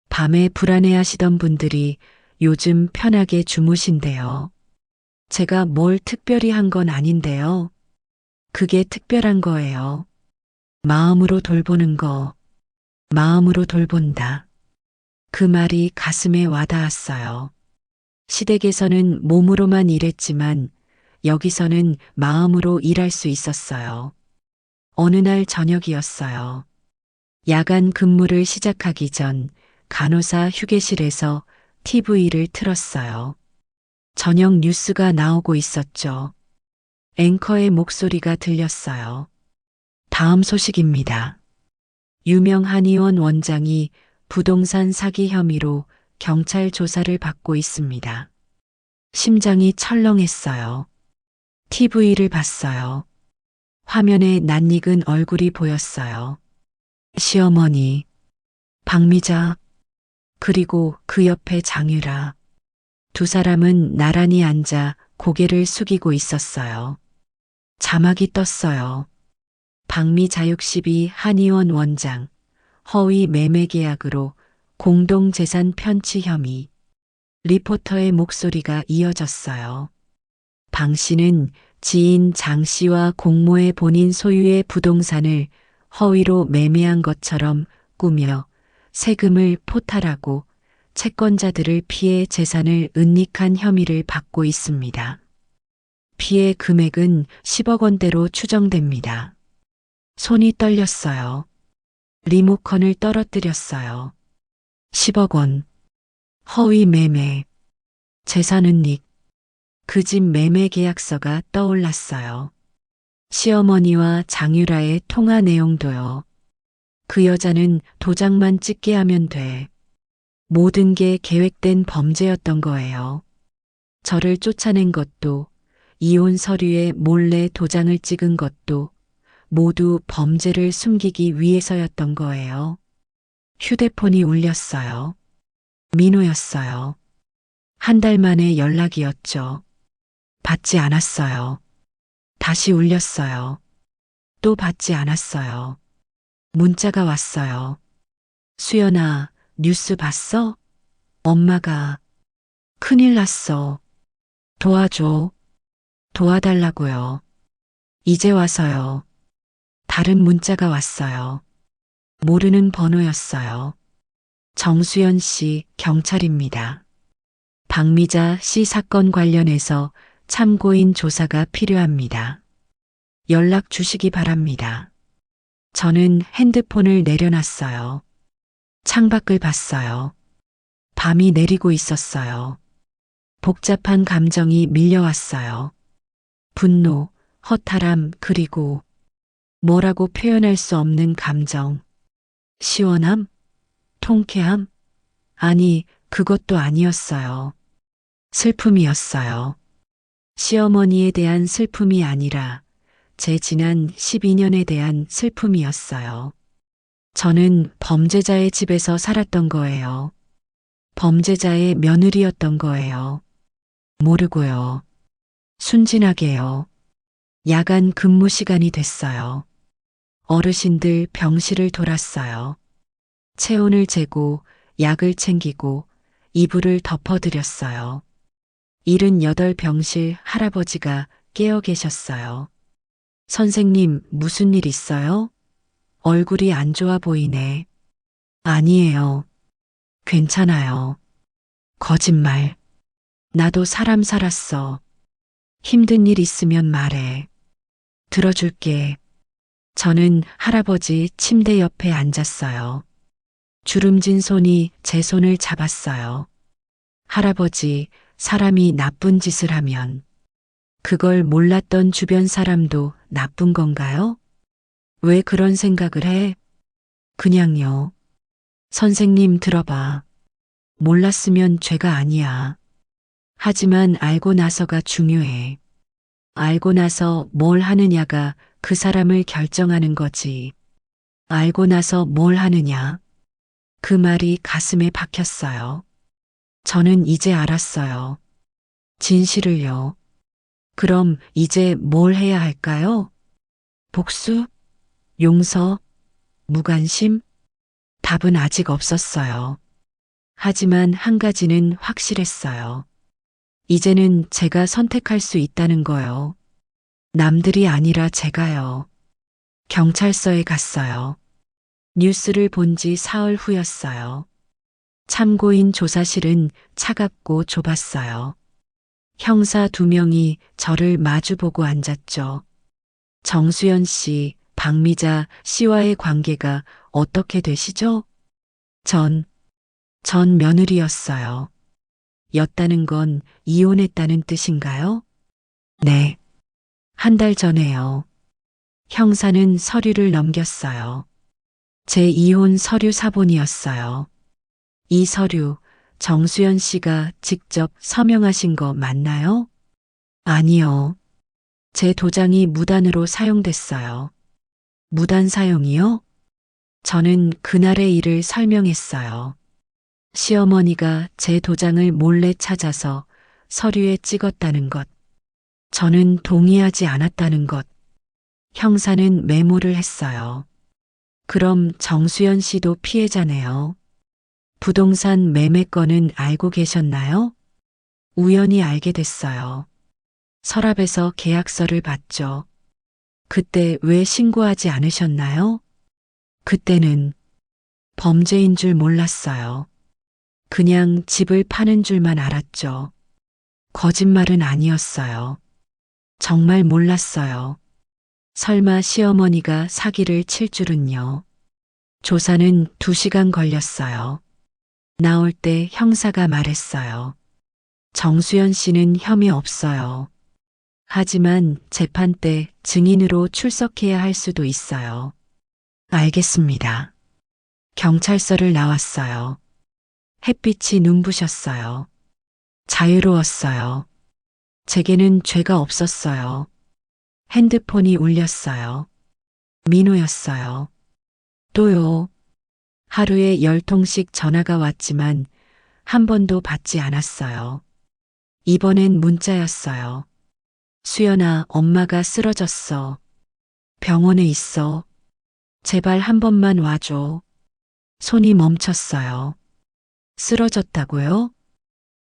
밤에 불안해하시던 분들이 요즘 편하게 주무신대요. 제가 뭘 특별히 한 건 아닌데요. 그게 특별한 거예요. 마음으로 돌보는 거, 마음으로 돌본다. 그 말이 가슴에 와닿았어요. 시댁에서는 몸으로만 일했지만 여기서는 마음으로 일할 수 있었어요. 어느 날 저녁이었어요. 야간 근무를 시작하기 전 간호사 휴게실에서 TV를 틀었어요. 저녁 뉴스가 나오고 있었죠. 앵커의 목소리가 들렸어요. 다음 소식입니다. 유명 한의원 원장이 부동산 사기 혐의로 경찰 조사를 받고 있습니다. 심장이 철렁했어요. TV를 봤어요. 화면에 낯익은 얼굴이 보였어요. 시어머니, 박미자, 그리고 그 옆에 장유라. 두 사람은 나란히 앉아 고개를 숙이고 있었어요. 자막이 떴어요. 박미자육12 한의원 원장, 허위 매매 계약으로 공동재산 편취 혐의. 리포터의 목소리가 이어졌어요. 방 씨는 지인 장 씨와 공모해 본인 소유의 부동산을 허위로 매매한 것처럼 꾸며 세금을 포탈하고 채권자들을 피해 재산을 은닉한 혐의를 받고 있습니다. 피해 금액은 10억 원대로 추정됩니다. 손이 떨렸어요. 리모컨을 떨어뜨렸어요. 10억 원. 허위 매매. 재산 은닉. 그 집 매매 계약서가 떠올랐어요. 시어머니와 장유라의 통화 내용도요. 그 여자는 도장만 찍게 하면 돼. 모든 게 계획된 범죄였던 거예요. 저를 쫓아낸 것도, 이혼 서류에 몰래 도장을 찍은 것도, 모두 범죄를 숨기기 위해서였던 거예요. 휴대폰이 울렸어요. 민호였어요. 한 달 만에 연락이었죠. 받지 않았어요. 다시 울렸어요. 또 받지 않았어요. 문자가 왔어요. 수연아, 뉴스 봤어? 엄마가 큰일 났어. 도와줘. 도와달라고요. 이제 와서요. 다른 문자가 왔어요. 모르는 번호였어요. 정수연 씨, 경찰입니다. 박미자 씨 사건 관련해서 참고인 조사가 필요합니다. 연락 주시기 바랍니다. 저는 핸드폰을 내려놨어요. 창밖을 봤어요. 밤이 내리고 있었어요. 복잡한 감정이 밀려왔어요. 분노, 허탈함, 그리고 뭐라고 표현할 수 없는 감정. 시원함? 통쾌함? 아니, 그것도 아니었어요. 슬픔이었어요. 시어머니에 대한 슬픔이 아니라 제 지난 12년에 대한 슬픔이었어요. 저는 범죄자의 집에서 살았던 거예요. 범죄자의 며느리였던 거예요. 모르고요. 순진하게요. 야간 근무 시간이 됐어요. 어르신들 병실을 돌았어요. 체온을 재고 약을 챙기고 이불을 덮어드렸어요. 78병실 할아버지가 깨어 계셨어요. 선생님, 무슨 일 있어요? 얼굴이 안 좋아 보이네. 아니에요. 괜찮아요. 거짓말. 나도 사람 살았어. 힘든 일 있으면 말해. 들어줄게. 저는 할아버지 침대 옆에 앉았어요. 주름진 손이 제 손을 잡았어요. 할아버지, 사람이 나쁜 짓을 하면 그걸 몰랐던 주변 사람도 나쁜 건가요? 왜 그런 생각을 해? 그냥요. 선생님 들어봐. 몰랐으면 죄가 아니야. 하지만 알고 나서가 중요해. 알고 나서 뭘 하느냐가 그 사람을 결정하는 거지. 알고 나서 뭘 하느냐. 그 말이 가슴에 박혔어요. 저는 이제 알았어요. 진실을요. 그럼 이제 뭘 해야 할까요? 복수? 용서? 무관심? 답은 아직 없었어요. 하지만 한 가지는 확실했어요. 이제는 제가 선택할 수 있다는 거요. 남들이 아니라 제가요. 경찰서에 갔어요. 뉴스를 본 지 사흘 후였어요. 참고인 조사실은 차갑고 좁았어요. 형사 2명이 저를 마주보고 앉았죠. 정수연 씨, 박미자 씨와의 관계가 어떻게 되시죠? 전 며느리였어요. 였다는 건 이혼했다는 뜻인가요? 네. 한 달 전에요. 형사는 서류를 넘겼어요. 제 이혼 서류 사본이었어요. 이 서류, 정수연 씨가 직접 서명하신 거 맞나요? 아니요. 제 도장이 무단으로 사용됐어요. 무단 사용이요? 저는 그날의 일을 설명했어요. 시어머니가 제 도장을 몰래 찾아서 서류에 찍었다는 것. 저는 동의하지 않았다는 것. 형사는 메모를 했어요. 그럼 정수연 씨도 피해자네요. 부동산 매매 건은 알고 계셨나요? 우연히 알게 됐어요. 서랍에서 계약서를 봤죠. 그때 왜 신고하지 않으셨나요? 그때는 범죄인 줄 몰랐어요. 그냥 집을 파는 줄만 알았죠. 거짓말은 아니었어요. 정말 몰랐어요. 설마 시어머니가 사기를 칠 줄은요. 조사는 2시간 걸렸어요. 나올 때 형사가 말했어요. 정수연 씨는 혐의 없어요. 하지만 재판 때 증인으로 출석해야 할 수도 있어요. 알겠습니다. 경찰서를 나왔어요. 햇빛이 눈부셨어요. 자유로웠어요. 제게는 죄가 없었어요. 핸드폰이 울렸어요. 민호였어요. 또요. 하루에 10통씩 전화가 왔지만 한 번도 받지 않았어요. 이번엔 문자였어요. 수연아, 엄마가 쓰러졌어. 병원에 있어. 제발 한 번만 와줘. 손이 멈췄어요. 쓰러졌다고요?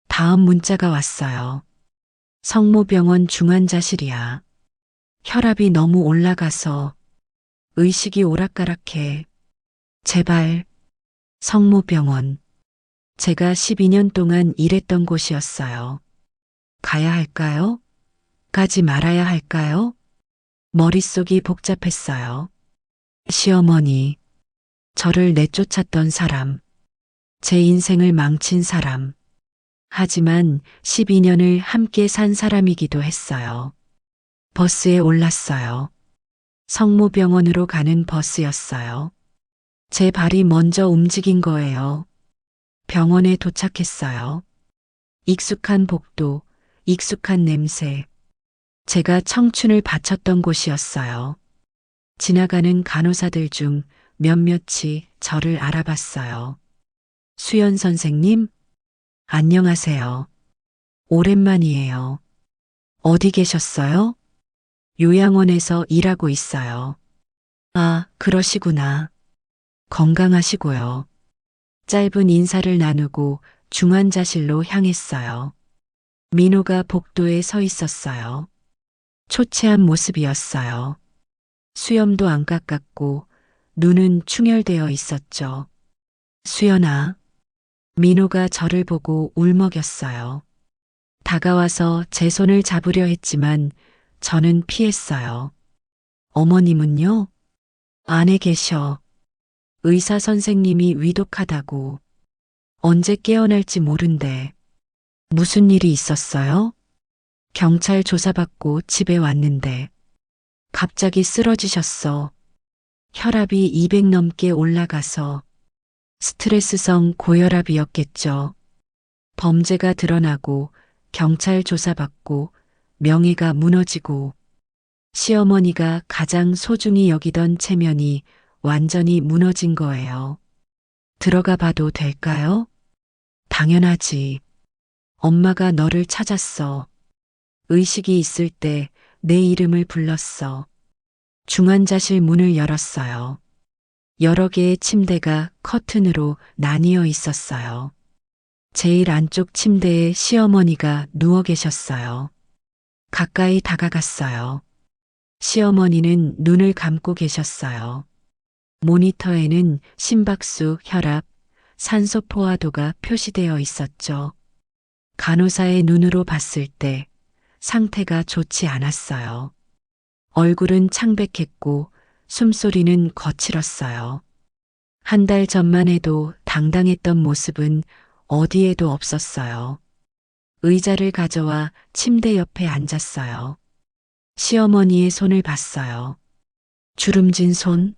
다음 문자가 왔어요. 성모병원 중환자실이야. 혈압이 너무 올라가서 의식이 오락가락해. 제발. 성모병원. 제가 12년 동안 일했던 곳이었어요. 가야 할까요? 가지 말아야 할까요? 머릿속이 복잡했어요. 시어머니, 저를 내쫓았던 사람, 제 인생을 망친 사람, 하지만 12년을 함께 산 사람이기도 했어요. 버스에 올랐어요. 성모병원으로 가는 버스였어요. 제 발이 먼저 움직인 거예요. 병원에 도착했어요. 익숙한 복도, 익숙한 냄새. 제가 청춘을 바쳤던 곳이었어요. 지나가는 간호사들 중 몇몇이 저를 알아봤어요. 수연 선생님, 안녕하세요. 오랜만이에요. 어디 계셨어요? 요양원에서 일하고 있어요. 아, 그러시구나. 건강하시고요. 짧은 인사를 나누고 중환자실로 향했어요. 민호가 복도에 서 있었어요. 초췌한 모습이었어요. 수염도 안 깎았고 눈은 충혈되어 있었죠. 수연아. 민호가 저를 보고 울먹였어요. 다가와서 제 손을 잡으려 했지만 저는 피했어요. 어머님은요? 안에 계셔. 의사 선생님이 위독하다고. 언제 깨어날지 모른대. 무슨 일이 있었어요? 경찰 조사받고 집에 왔는데 갑자기 쓰러지셨어. 혈압이 200 넘게 올라가서 스트레스성 고혈압이었겠죠. 범죄가 드러나고 경찰 조사받고 명예가 무너지고 시어머니가 가장 소중히 여기던 체면이 완전히 무너진 거예요. 들어가 봐도 될까요? 당연하지. 엄마가 너를 찾았어. 의식이 있을 때 내 이름을 불렀어. 중환자실 문을 열었어요. 여러 개의 침대가 커튼으로 나뉘어 있었어요. 제일 안쪽 침대에 시어머니가 누워 계셨어요. 가까이 다가갔어요. 시어머니는 눈을 감고 계셨어요. 모니터에는 심박수, 혈압, 산소 포화도가 표시되어 있었죠. 간호사의 눈으로 봤을 때 상태가 좋지 않았어요. 얼굴은 창백했고 숨소리는 거칠었어요. 한 달 전만 해도 당당했던 모습은 어디에도 없었어요. 의자를 가져와 침대 옆에 앉았어요. 시어머니의 손을 봤어요. 주름진 손,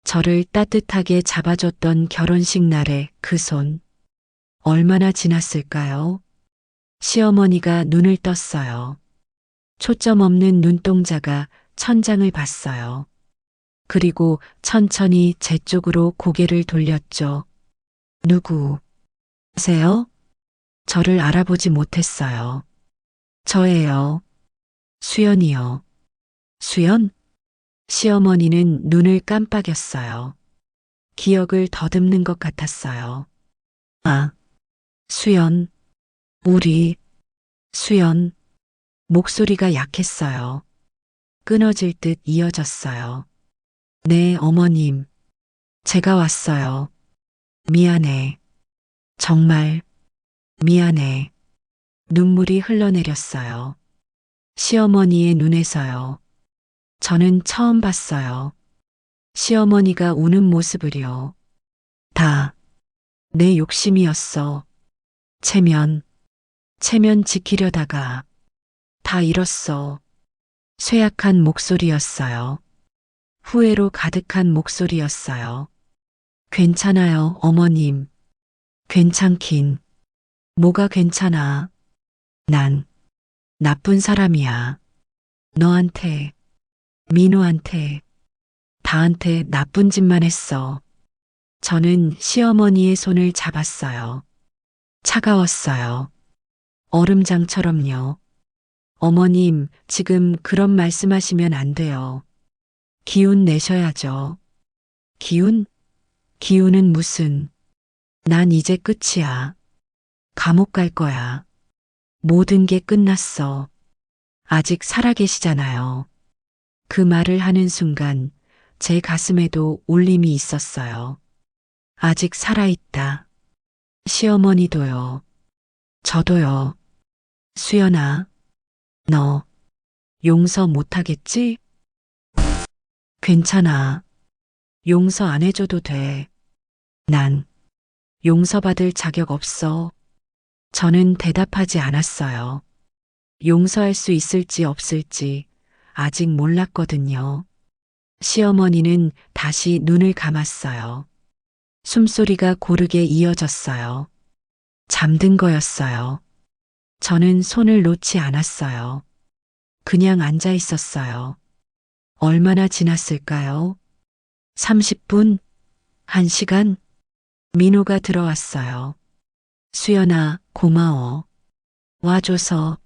저를 따뜻하게 잡아줬던 결혼식 날의 그 손. 얼마나 지났을까요? 시어머니가 눈을 떴어요. 초점 없는 눈동자가 천장을 봤어요. 그리고 천천히 제 쪽으로 고개를 돌렸죠. 누구세요? 저를 알아보지 못했어요. 저예요. 수연이요. 수연? 시어머니는 눈을 깜빡였어요. 기억을 더듬는 것 같았어요. 아, 수연. 우리, 수연. 목소리가 약했어요. 끊어질 듯 이어졌어요. 네, 어머님. 제가 왔어요. 미안해. 정말 미안해. 눈물이 흘러내렸어요. 시어머니의 눈에서요. 저는 처음 봤어요. 시어머니가 우는 모습을요. 다 내 욕심이었어. 체면 지키려다가 다 잃었어. 쇠약한 목소리였어요. 후회로 가득한 목소리였어요. 괜찮아요, 어머님. 괜찮긴. 뭐가 괜찮아. 난 나쁜 사람이야. 너한테, 민호한테 다 다한테 나쁜 짓만 했어. 저는 시어머니의 손을 잡았어요. 차가웠어요. 얼음장처럼요. 어머님, 지금 그런 말씀하시면 안 돼요. 기운 내셔야죠. 기운? 기운은 무슨? 난 이제 끝이야. 감옥 갈 거야. 모든 게 끝났어. 아직 살아계시잖아요. 그 말을 하는 순간 제 가슴에도 울림이 있었어요. 아직 살아있다. 시어머니도요. 저도요. 수연아, 너 용서 못하겠지? 괜찮아. 용서 안 해줘도 돼. 난 용서받을 자격 없어. 저는 대답하지 않았어요. 용서할 수 있을지 없을지 아직 몰랐거든요. 시어머니는 다시 눈을 감았어요. 숨소리가 고르게 이어졌어요. 잠든 거였어요. 저는 손을 놓지 않았어요. 그냥 앉아 있었어요. 얼마나 지났을까요? 30분? 1시간? 민호가 들어왔어요. 수연아, 고마워. 와줘서.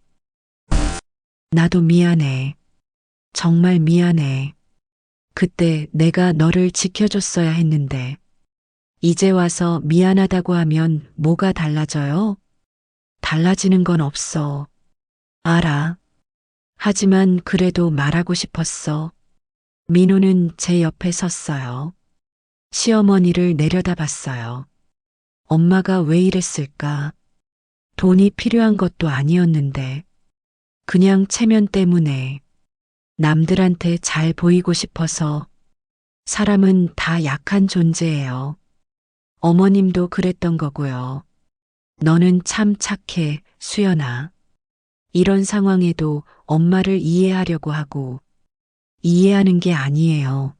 나도 미안해. 정말 미안해. 그때 내가 너를 지켜줬어야 했는데. 이제 와서 미안하다고 하면 뭐가 달라져요? 달라지는 건 없어. 알아. 하지만 그래도 말하고 싶었어. 민호는 제 옆에 섰어요. 시어머니를 내려다봤어요. 엄마가 왜 이랬을까? 돈이 필요한 것도 아니었는데. 그냥 체면 때문에 남들한테 잘 보이고 싶어서. 사람은 다 약한 존재예요. 어머님도 그랬던 거고요. 너는 참 착해, 수연아. 이런 상황에도 엄마를 이해하려고 하고 이해하는 게 아니에요.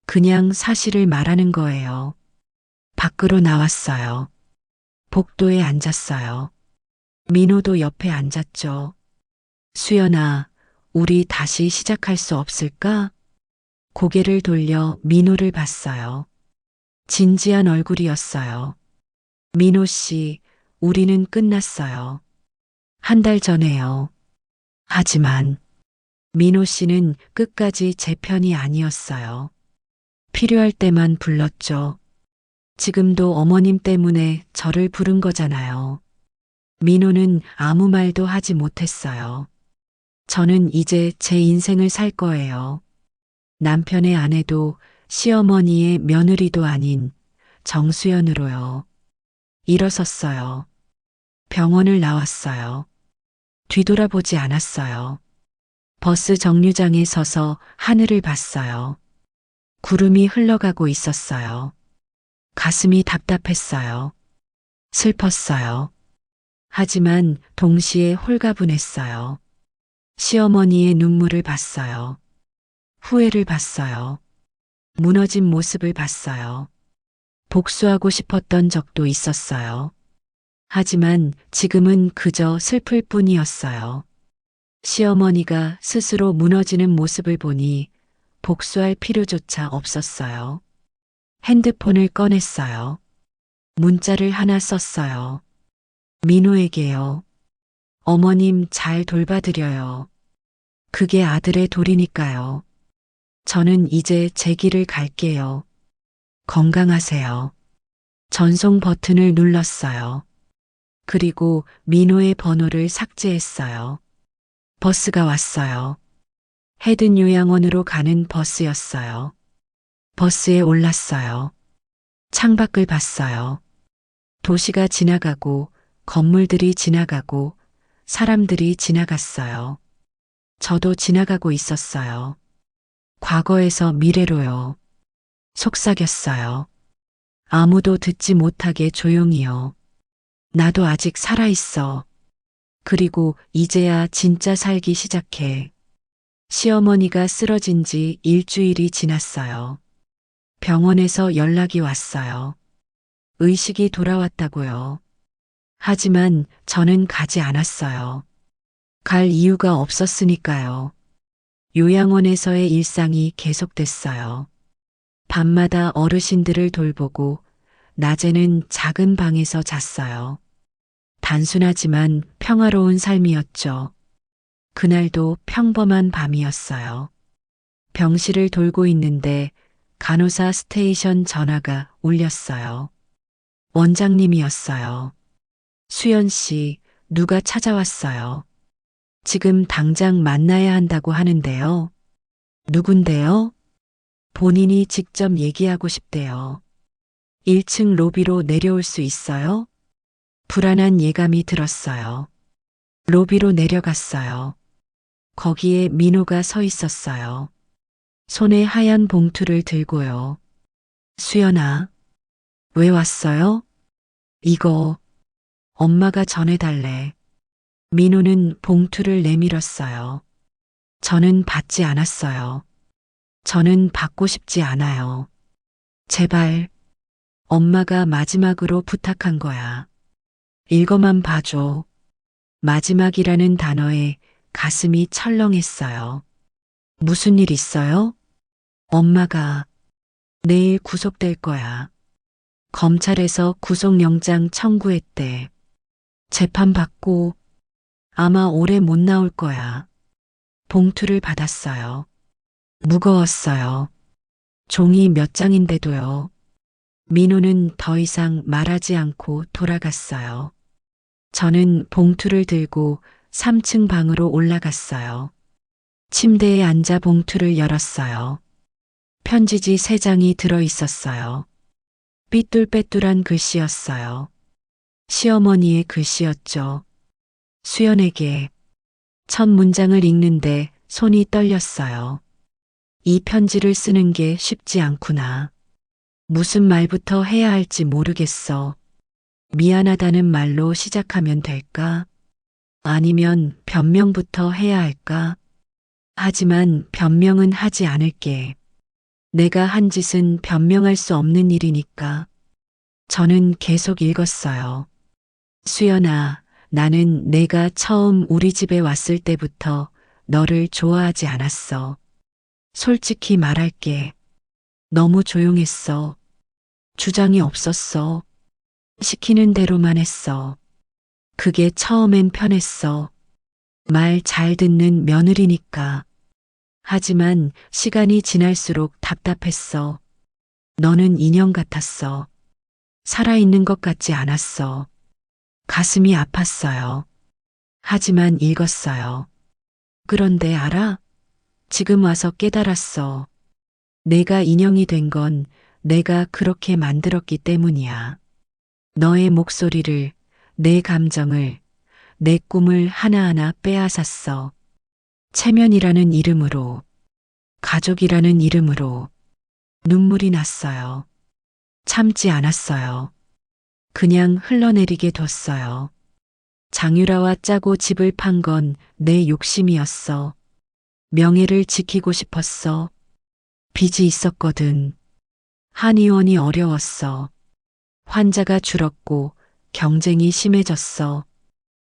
그냥 사실을 말하는 거예요. 밖으로 나왔어요. 복도에 앉았어요. 민호도 옆에 앉았죠. 수연아, 우리 다시 시작할 수 없을까? 고개를 돌려 민호를 봤어요. 진지한 얼굴이었어요. 민호 씨, 우리는 끝났어요. 한 달 전에요. 하지만 민호 씨는 끝까지 제 편이 아니었어요. 필요할 때만 불렀죠. 지금도 어머님 때문에 저를 부른 거잖아요. 민호는 아무 말도 하지 못했어요. 저는 이제 제 인생을 살 거예요. 남편의 아내도 시어머니의 며느리도 아닌 정수연으로요. 일어섰어요. 병원을 나왔어요. 뒤돌아보지 않았어요. 버스 정류장에 서서 하늘을 봤어요. 구름이 흘러가고 있었어요. 가슴이 답답했어요. 슬펐어요. 하지만 동시에 홀가분했어요. 시어머니의 눈물을 봤어요. 후회를 봤어요. 무너진 모습을 봤어요. 복수하고 싶었던 적도 있었어요. 하지만 지금은 그저 슬플 뿐이었어요. 시어머니가 스스로 무너지는 모습을 보니 복수할 필요조차 없었어요. 핸드폰을 꺼냈어요. 문자를 하나 썼어요. 민호에게요. 어머님 잘 돌봐드려요. 그게 아들의 도리니까요. 저는 이제 제 길을 갈게요. 건강하세요. 전송 버튼을 눌렀어요. 그리고 민호의 번호를 삭제했어요. 버스가 왔어요. 헤든 요양원으로 가는 버스였어요. 버스에 올랐어요. 창밖을 봤어요. 도시가 지나가고 건물들이 지나가고 사람들이 지나갔어요. 저도 지나가고 있었어요. 과거에서 미래로요. 속삭였어요. 아무도 듣지 못하게 조용히요. 나도 아직 살아있어. 그리고 이제야 진짜 살기 시작해. 시어머니가 쓰러진 지 일주일이 지났어요. 병원에서 연락이 왔어요. 의식이 돌아왔다고요. 하지만 저는 가지 않았어요. 갈 이유가 없었으니까요. 요양원에서의 일상이 계속됐어요. 밤마다 어르신들을 돌보고 낮에는 작은 방에서 잤어요. 단순하지만 평화로운 삶이었죠. 그날도 평범한 밤이었어요. 병실을 돌고 있는데 간호사 스테이션 전화가 울렸어요. 원장님이었어요. 수연 씨, 누가 찾아왔어요. 지금 당장 만나야 한다고 하는데요. 누군데요? 본인이 직접 얘기하고 싶대요. 1층 로비로 내려올 수 있어요? 불안한 예감이 들었어요. 로비로 내려갔어요. 거기에 민호가 서 있었어요. 손에 하얀 봉투를 들고요. 수연아, 왜 왔어요? 이거 엄마가 전해달래. 민호는 봉투를 내밀었어요. 저는 받지 않았어요. 저는 받고 싶지 않아요. 제발, 엄마가 마지막으로 부탁한 거야. 읽어만 봐줘. 마지막이라는 단어에 가슴이 철렁했어요. 무슨 일 있어요? 엄마가 내일 구속될 거야. 검찰에서 구속영장 청구했대. 재판받고 아마 오래 못 나올 거야. 봉투를 받았어요. 무거웠어요. 종이 몇 장인데도요. 민호는 더 이상 말하지 않고 돌아갔어요. 저는 봉투를 들고 3층 방으로 올라갔어요. 침대에 앉아 봉투를 열었어요. 편지지 3장이 들어 있었어요. 삐뚤빼뚤한 글씨였어요. 시어머니의 글씨였죠. 수연에게 첫 문장을 읽는데 손이 떨렸어요. 이 편지를 쓰는 게 쉽지 않구나. 무슨 말부터 해야 할지 모르겠어. 미안하다는 말로 시작하면 될까? 아니면 변명부터 해야 할까? 하지만 변명은 하지 않을게. 내가 한 짓은 변명할 수 없는 일이니까. 저는 계속 읽었어요. 수연아, 나는 내가 처음 우리 집에 왔을 때부터 너를 좋아하지 않았어. 솔직히 말할게. 너무 조용했어. 주장이 없었어. 시키는 대로만 했어. 그게 처음엔 편했어. 말 잘 듣는 며느리니까. 하지만 시간이 지날수록 답답했어. 너는 인형 같았어. 살아있는 것 같지 않았어. 가슴이 아팠어요. 하지만 읽었어요. 그런데 알아? 지금 와서 깨달았어. 내가 인형이 된 건 내가 그렇게 만들었기 때문이야. 너의 목소리를, 내 감정을, 내 꿈을 하나하나 빼앗았어. 체면이라는 이름으로, 가족이라는 이름으로 눈물이 났어요. 참지 않았어요. 그냥 흘러내리게 뒀어요. 장유라와 짜고 집을 판 건 내 욕심이었어. 명예를 지키고 싶었어. 빚이 있었거든. 한의원이 어려웠어. 환자가 줄었고 경쟁이 심해졌어.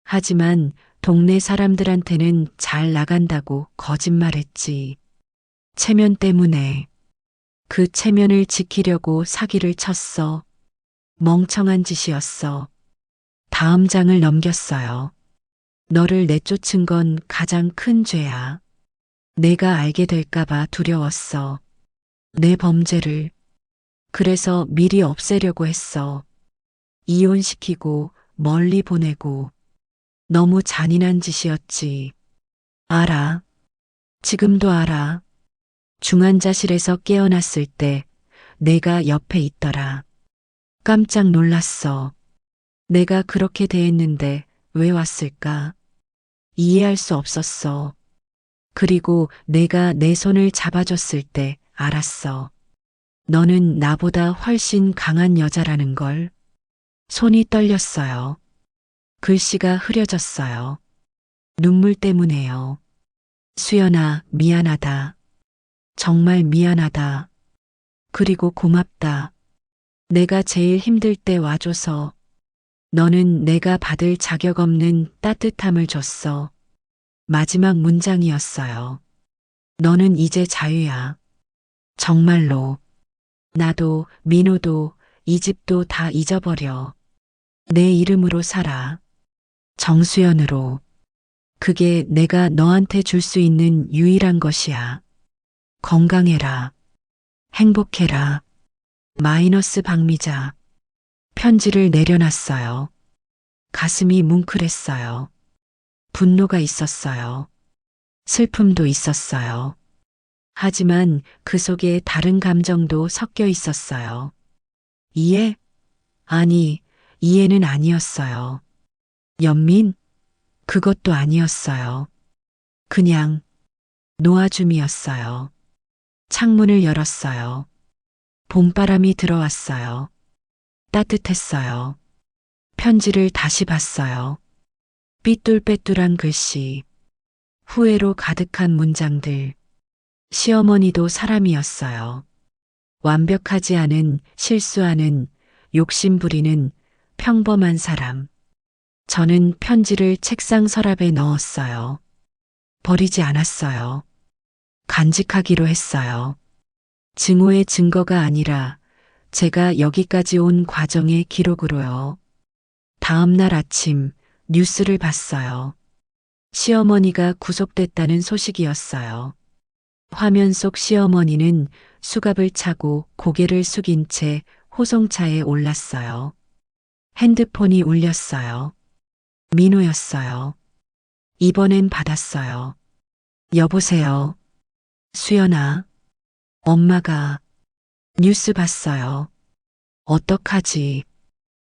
하지만 동네 사람들한테는 잘 나간다고 거짓말했지. 체면 때문에. 그 체면을 지키려고 사기를 쳤어. 멍청한 짓이었어. 다음 장을 넘겼어요. 너를 내쫓은 건 가장 큰 죄야. 내가 알게 될까봐 두려웠어. 내 범죄를. 그래서 미리 없애려고 했어. 이혼시키고 멀리 보내고. 너무 잔인한 짓이었지. 알아. 지금도 알아. 중환자실에서 깨어났을 때 내가 옆에 있더라. 깜짝 놀랐어. 내가 그렇게 대했는데 왜 왔을까? 이해할 수 없었어. 그리고 내가 내 손을 잡아줬을 때 알았어. 너는 나보다 훨씬 강한 여자라는 걸. 손이 떨렸어요. 글씨가 흐려졌어요. 눈물 때문에요. 수연아, 미안하다. 정말 미안하다. 그리고 고맙다. 내가 제일 힘들 때 와줘서. 너는 내가 받을 자격 없는 따뜻함을 줬어. 마지막 문장이었어요. 너는 이제 자유야. 정말로. 나도, 민호도, 이 집도 다 잊어버려. 내 이름으로 살아. 정수연으로. 그게 내가 너한테 줄 수 있는 유일한 것이야. 건강해라. 행복해라. 마이너스 박미자. 편지를 내려놨어요. 가슴이 뭉클했어요. 분노가 있었어요. 슬픔도 있었어요. 하지만 그 속에 다른 감정도 섞여 있었어요. 이해? 아니, 이해는 아니었어요. 연민? 그것도 아니었어요. 그냥 놓아줌이었어요. 창문을 열었어요. 봄바람이 들어왔어요. 따뜻했어요. 편지를 다시 봤어요. 삐뚤빼뚤한 글씨, 후회로 가득한 문장들. 시어머니도 사람이었어요. 완벽하지 않은, 실수하는, 욕심부리는 평범한 사람. 저는 편지를 책상 서랍에 넣었어요. 버리지 않았어요. 간직하기로 했어요. 증오의 증거가 아니라 제가 여기까지 온 과정의 기록으로요. 다음 날 아침 뉴스를 봤어요. 시어머니가 구속됐다는 소식이었어요. 화면 속 시어머니는 수갑을 차고 고개를 숙인 채 호송차에 올랐어요. 핸드폰이 울렸어요. 민호였어요. 이번엔 받았어요. 여보세요. 수연아. 엄마가 뉴스 봤어요. 어떡하지?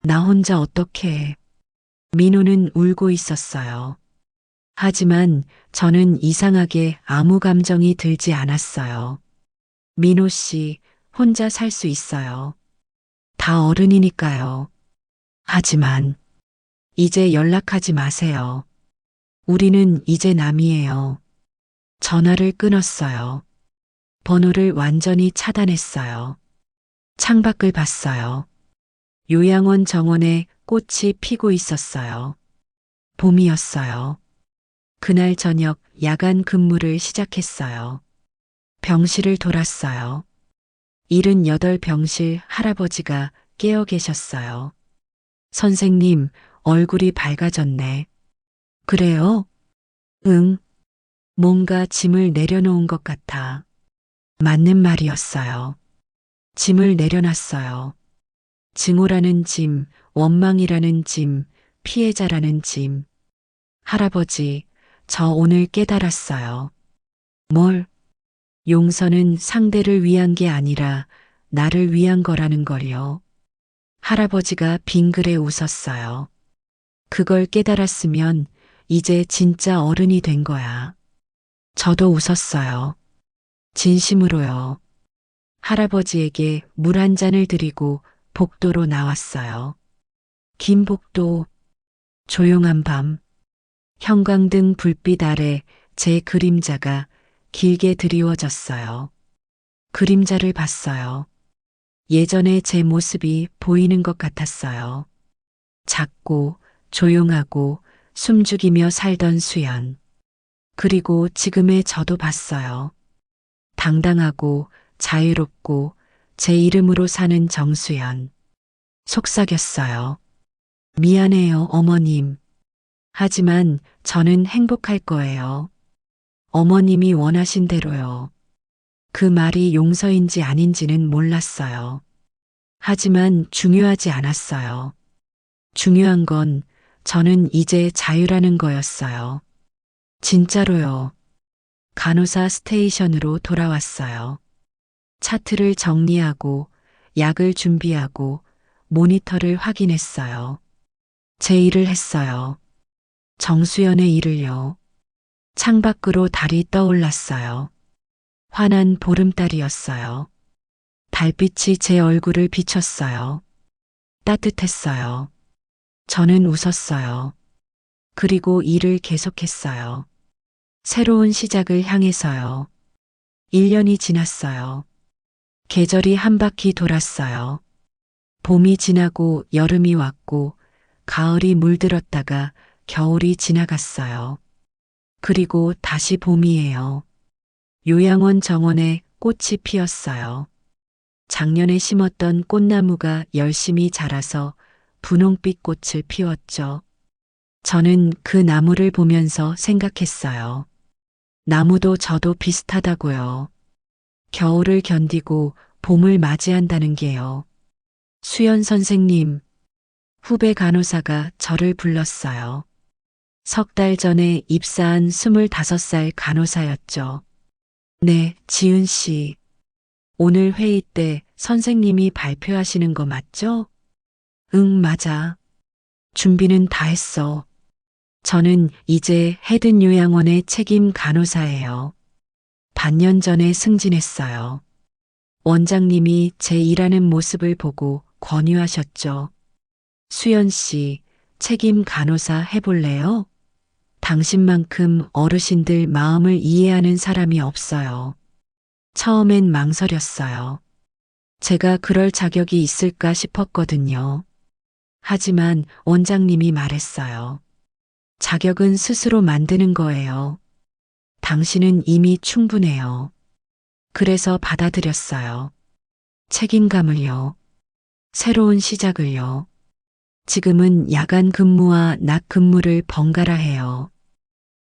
나 혼자 어떡해. 민호는 울고 있었어요. 하지만 저는 이상하게 아무 감정이 들지 않았어요. 민호 씨, 혼자 살 수 있어요. 다 어른이니까요. 하지만 이제 연락하지 마세요. 우리는 이제 남이에요. 전화를 끊었어요. 번호를 완전히 차단했어요. 창밖을 봤어요. 요양원 정원에 꽃이 피고 있었어요. 봄이었어요. 그날 저녁 야간 근무를 시작했어요. 병실을 돌았어요. 78병실 할아버지가 깨어 계셨어요. 선생님, 얼굴이 밝아졌네. 그래요? 응. 뭔가 짐을 내려놓은 것 같아. 맞는 말이었어요. 짐을 내려놨어요. 증오라는 짐, 원망이라는 짐, 피해자라는 짐. 할아버지, 저 오늘 깨달았어요. 뭘? 용서는 상대를 위한 게 아니라 나를 위한 거라는 걸요. 할아버지가 빙그레 웃었어요. 그걸 깨달았으면 이제 진짜 어른이 된 거야. 저도 웃었어요. 진심으로요. 할아버지에게 물 한 잔을 드리고 복도로 나왔어요. 긴 복도, 조용한 밤, 형광등 불빛 아래 제 그림자가 길게 드리워졌어요. 그림자를 봤어요. 예전에 제 모습이 보이는 것 같았어요. 작고 조용하고 숨죽이며 살던 수연. 그리고 지금의 저도 봤어요. 당당하고 자유롭고 제 이름으로 사는 정수연. 속삭였어요. 미안해요, 어머님. 하지만 저는 행복할 거예요. 어머님이 원하신 대로요. 그 말이 용서인지 아닌지는 몰랐어요. 하지만 중요하지 않았어요. 중요한 건 저는 이제 자유라는 거였어요. 진짜로요. 간호사 스테이션으로 돌아왔어요. 차트를 정리하고 약을 준비하고 모니터를 확인했어요. 제 일을 했어요. 정수연의 일을요. 창밖으로 달이 떠올랐어요. 환한 보름달이었어요. 달빛이 제 얼굴을 비췄어요. 따뜻했어요. 저는 웃었어요. 그리고 일을 계속했어요. 새로운 시작을 향해서요. 1년이 지났어요. 계절이 한 바퀴 돌았어요. 봄이 지나고 여름이 왔고 가을이 물들었다가 겨울이 지나갔어요. 그리고 다시 봄이에요. 요양원 정원에 꽃이 피었어요. 작년에 심었던 꽃나무가 열심히 자라서 분홍빛 꽃을 피웠죠. 저는 그 나무를 보면서 생각했어요. 나무도 저도 비슷하다고요. 겨울을 견디고 봄을 맞이한다는 게요. 수연 선생님, 후배 간호사가 저를 불렀어요. 석 달 전에 입사한 25살 간호사였죠. 네, 지은 씨. 오늘 회의 때 선생님이 발표하시는 거 맞죠? 응, 맞아. 준비는 다 했어. 저는 이제 헤든 요양원의 책임 간호사예요. 반년 전에 승진했어요. 원장님이 제 일하는 모습을 보고 권유하셨죠. 수연 씨, 책임 간호사 해볼래요? 당신만큼 어르신들 마음을 이해하는 사람이 없어요. 처음엔 망설였어요. 제가 그럴 자격이 있을까 싶었거든요. 하지만 원장님이 말했어요. 자격은 스스로 만드는 거예요. 당신은 이미 충분해요. 그래서 받아들였어요. 책임감을요. 새로운 시작을요. 지금은 야간 근무와 낮 근무를 번갈아 해요.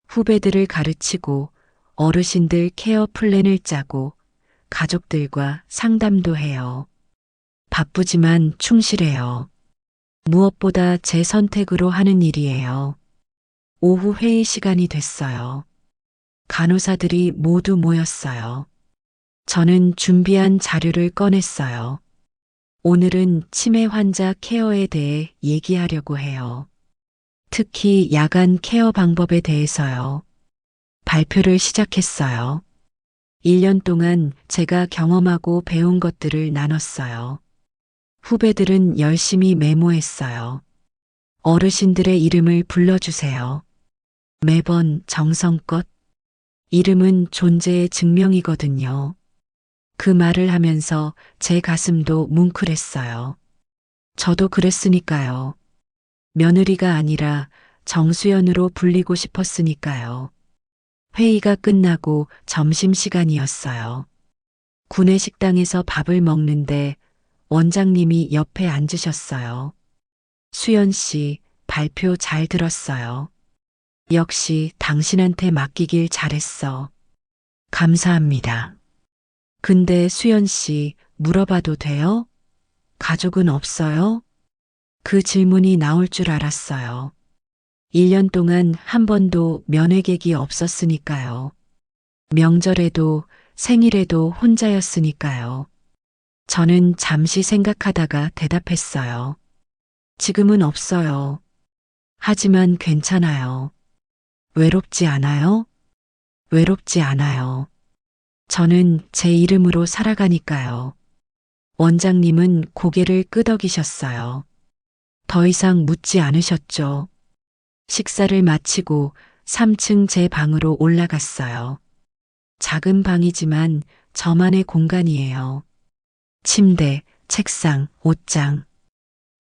후배들을 가르치고 어르신들 케어 플랜을 짜고 가족들과 상담도 해요. 바쁘지만 충실해요. 무엇보다 제 선택으로 하는 일이에요. 오후 회의 시간이 됐어요. 간호사들이 모두 모였어요. 저는 준비한 자료를 꺼냈어요. 오늘은 치매 환자 케어에 대해 얘기하려고 해요. 특히 야간 케어 방법에 대해서요. 발표를 시작했어요. 1년 동안 제가 경험하고 배운 것들을 나눴어요. 후배들은 열심히 메모했어요. 어르신들의 이름을 불러주세요. 매번 정성껏. 이름은 존재의 증명이거든요. 그 말을 하면서 제 가슴도 뭉클했어요. 저도 그랬으니까요. 며느리가 아니라 정수연으로 불리고 싶었으니까요. 회의가 끝나고 점심시간이었어요. 구내식당에서 밥을 먹는데 원장님이 옆에 앉으셨어요. 수연 씨, 발표 잘 들었어요. 역시 당신한테 맡기길 잘했어. 감사합니다. 근데 수연 씨, 물어봐도 돼요? 가족은 없어요? 그 질문이 나올 줄 알았어요. 1년 동안 한 번도 면회객이 없었으니까요. 명절에도 생일에도 혼자였으니까요. 저는 잠시 생각하다가 대답했어요. 지금은 없어요. 하지만 괜찮아요. 외롭지 않아요? 외롭지 않아요. 저는 제 이름으로 살아가니까요. 원장님은 고개를 끄덕이셨어요. 더 이상 묻지 않으셨죠. 식사를 마치고 3층 제 방으로 올라갔어요. 작은 방이지만 저만의 공간이에요. 침대, 책상, 옷장.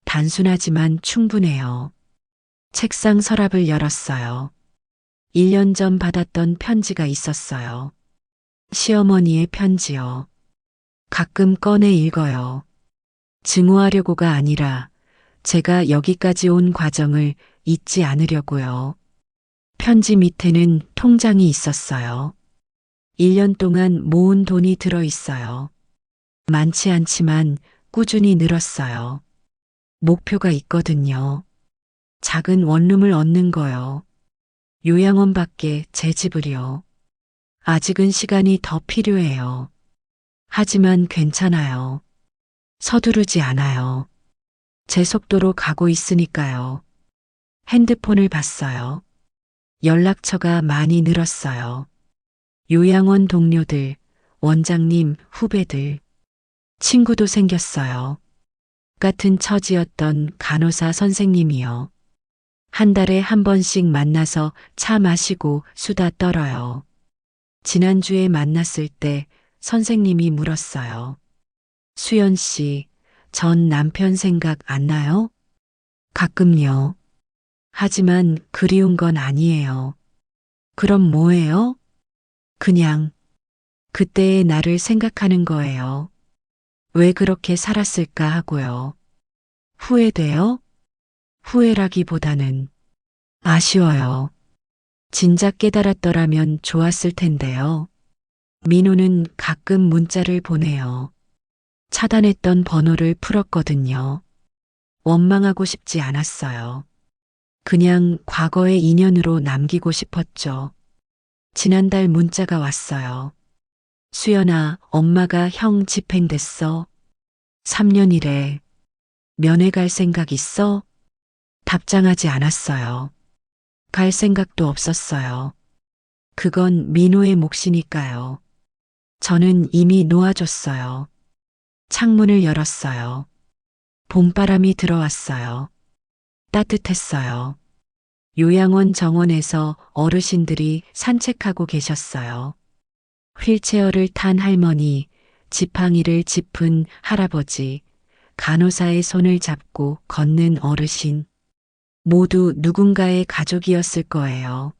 단순하지만 충분해요. 책상 서랍을 열었어요. 1년 전 받았던 편지가 있었어요. 시어머니의 편지요. 가끔 꺼내 읽어요. 증오하려고가 아니라 제가 여기까지 온 과정을 잊지 않으려고요. 편지 밑에는 통장이 있었어요. 1년 동안 모은 돈이 들어 있어요. 많지 않지만 꾸준히 늘었어요. 목표가 있거든요. 작은 원룸을 얻는 거요. 요양원 밖에 제 집을요. 아직은 시간이 더 필요해요. 하지만 괜찮아요. 서두르지 않아요. 제 속도로 가고 있으니까요. 핸드폰을 봤어요. 연락처가 많이 늘었어요. 요양원 동료들, 원장님, 후배들, 친구도 생겼어요. 같은 처지였던 간호사 선생님이요. 한 달에 한 번씩 만나서 차 마시고 수다 떨어요. 지난주에 만났을 때 선생님이 물었어요. 수연 씨, 전 남편 생각 안 나요? 가끔요. 하지만 그리운 건 아니에요. 그럼 뭐예요? 그냥 그때의 나를 생각하는 거예요. 왜 그렇게 살았을까 하고요. 후회돼요? 후회라기보다는 아쉬워요. 진작 깨달았더라면 좋았을 텐데요. 민호는 가끔 문자를 보내요. 차단했던 번호를 풀었거든요. 원망하고 싶지 않았어요. 그냥 과거의 인연으로 남기고 싶었죠. 지난달 문자가 왔어요. 수연아, 엄마가 형 집행됐어. 3년이래. 면회 갈 생각 있어? 답장하지 않았어요. 갈 생각도 없었어요. 그건 민호의 몫이니까요. 저는 이미 놓아줬어요. 창문을 열었어요. 봄바람이 들어왔어요. 따뜻했어요. 요양원 정원에서 어르신들이 산책하고 계셨어요. 휠체어를 탄 할머니, 지팡이를 짚은 할아버지, 간호사의 손을 잡고 걷는 어르신. 모두 누군가의 가족이었을 거예요.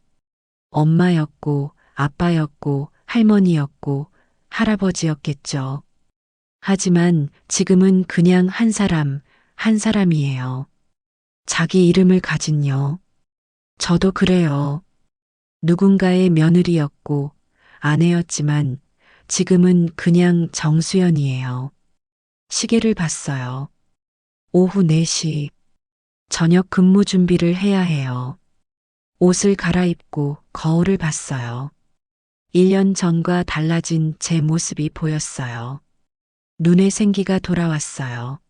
엄마였고, 아빠였고, 할머니였고, 할아버지였겠죠. 하지만 지금은 그냥 한 사람, 한 사람이에요. 자기 이름을 가진요. 저도 그래요. 누군가의 며느리였고, 아내였지만 지금은 그냥 정수연이에요. 시계를 봤어요. 오후 4시. 저녁 근무 준비를 해야 해요. 옷을 갈아입고 거울을 봤어요. 1년 전과 달라진 제 모습이 보였어요. 눈에 생기가 돌아왔어요.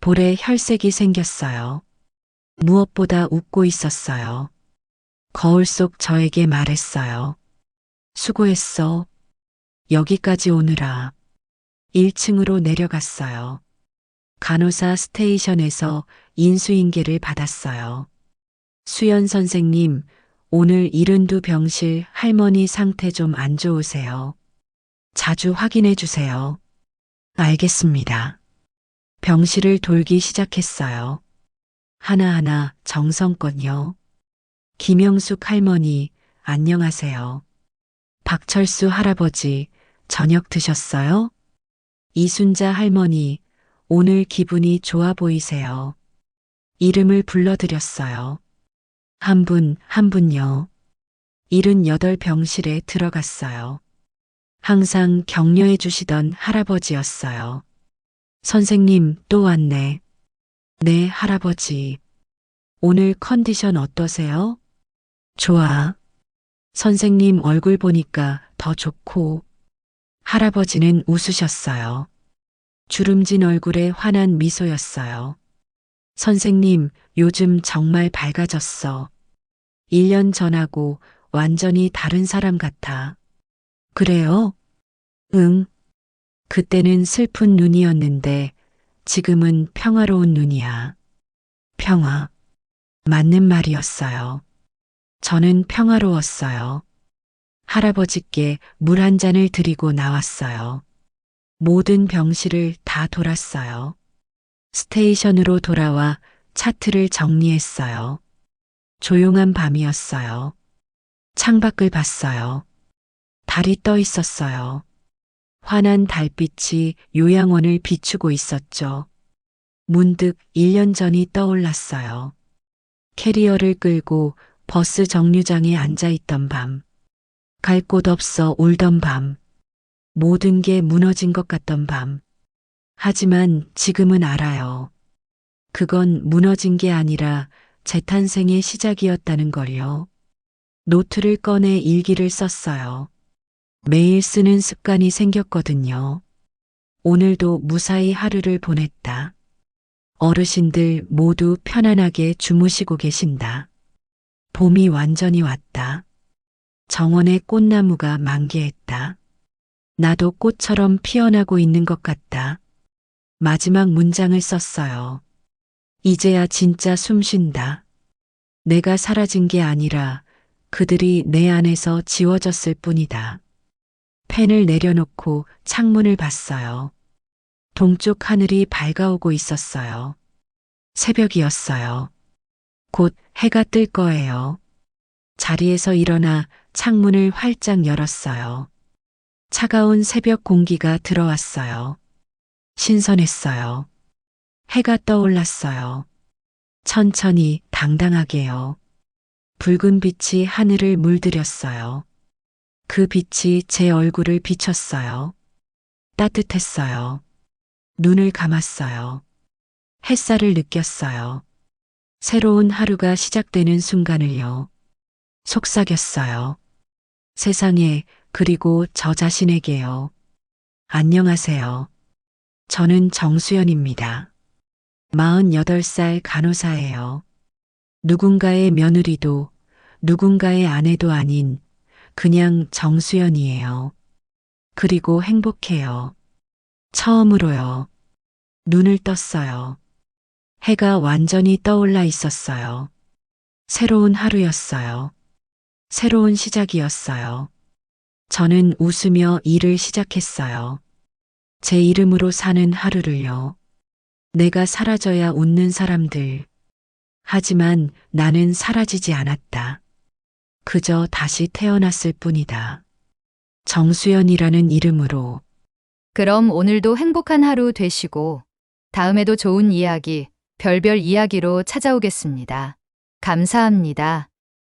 볼에 혈색이 생겼어요. 무엇보다 웃고 있었어요. 거울 속 저에게 말했어요. 수고했어. 여기까지 오느라. 1층으로 내려갔어요. 간호사 스테이션에서 인수인계를 받았어요. 수연 선생님, 오늘 72병실 할머니 상태 좀 안 좋으세요. 자주 확인해 주세요. 알겠습니다. 병실을 돌기 시작했어요. 하나하나 정성껏요. 김영숙 할머니, 안녕하세요. 박철수 할아버지, 저녁 드셨어요? 이순자 할머니, 오늘 기분이 좋아 보이세요. 이름을 불러드렸어요. 한 분, 한 분요. 78병실에 들어갔어요. 항상 격려해 주시던 할아버지였어요. 선생님, 또 왔네. 네, 할아버지. 오늘 컨디션 어떠세요? 좋아. 선생님 얼굴 보니까 더 좋고. 할아버지는 웃으셨어요. 주름진 얼굴에 환한 미소였어요. 선생님, 요즘 정말 밝아졌어. 1년 전하고 완전히 다른 사람 같아. 그래요? 응. 그때는 슬픈 눈이었는데 지금은 평화로운 눈이야. 평화. 맞는 말이었어요. 저는 평화로웠어요. 할아버지께 물 한 잔을 드리고 나왔어요. 모든 병실을 다 돌았어요. 스테이션으로 돌아와 차트를 정리했어요. 조용한 밤이었어요. 창밖을 봤어요. 달이 떠 있었어요. 환한 달빛이 요양원을 비추고 있었죠. 문득 1년 전이 떠올랐어요. 캐리어를 끌고 버스 정류장에 앉아 있던 밤. 갈 곳 없어 울던 밤. 모든 게 무너진 것 같던 밤. 하지만 지금은 알아요. 그건 무너진 게 아니라 재탄생의 시작이었다는 걸요. 노트를 꺼내 일기를 썼어요. 매일 쓰는 습관이 생겼거든요. 오늘도 무사히 하루를 보냈다. 어르신들 모두 편안하게 주무시고 계신다. 봄이 완전히 왔다. 정원의 꽃나무가 만개했다. 나도 꽃처럼 피어나고 있는 것 같다. 마지막 문장을 썼어요. 이제야 진짜 숨 쉰다. 내가 사라진 게 아니라 그들이 내 안에서 지워졌을 뿐이다. 펜을 내려놓고 창문을 봤어요. 동쪽 하늘이 밝아오고 있었어요. 새벽이었어요. 곧 해가 뜰 거예요. 자리에서 일어나 창문을 활짝 열었어요. 차가운 새벽 공기가 들어왔어요. 신선했어요. 해가 떠올랐어요. 천천히 당당하게요. 붉은 빛이 하늘을 물들였어요. 그 빛이 제 얼굴을 비췄어요. 따뜻했어요. 눈을 감았어요. 햇살을 느꼈어요. 새로운 하루가 시작되는 순간을요. 속삭였어요. 세상에, 그리고 저 자신에게요. 안녕하세요. 저는 정수연입니다. 48살 간호사예요. 누군가의 며느리도 누군가의 아내도 아닌 그냥 정수연이에요. 그리고 행복해요. 처음으로요. 눈을 떴어요. 해가 완전히 떠올라 있었어요. 새로운 하루였어요. 새로운 시작이었어요. 저는 웃으며 일을 시작했어요. 제 이름으로 사는 하루를요. 내가 사라져야 웃는 사람들. 하지만 나는 사라지지 않았다. 그저 다시 태어났을 뿐이다. 정수연이라는 이름으로. 그럼 오늘도 행복한 하루 되시고 다음에도 좋은 이야기, 별별 이야기로 찾아오겠습니다. 감사합니다.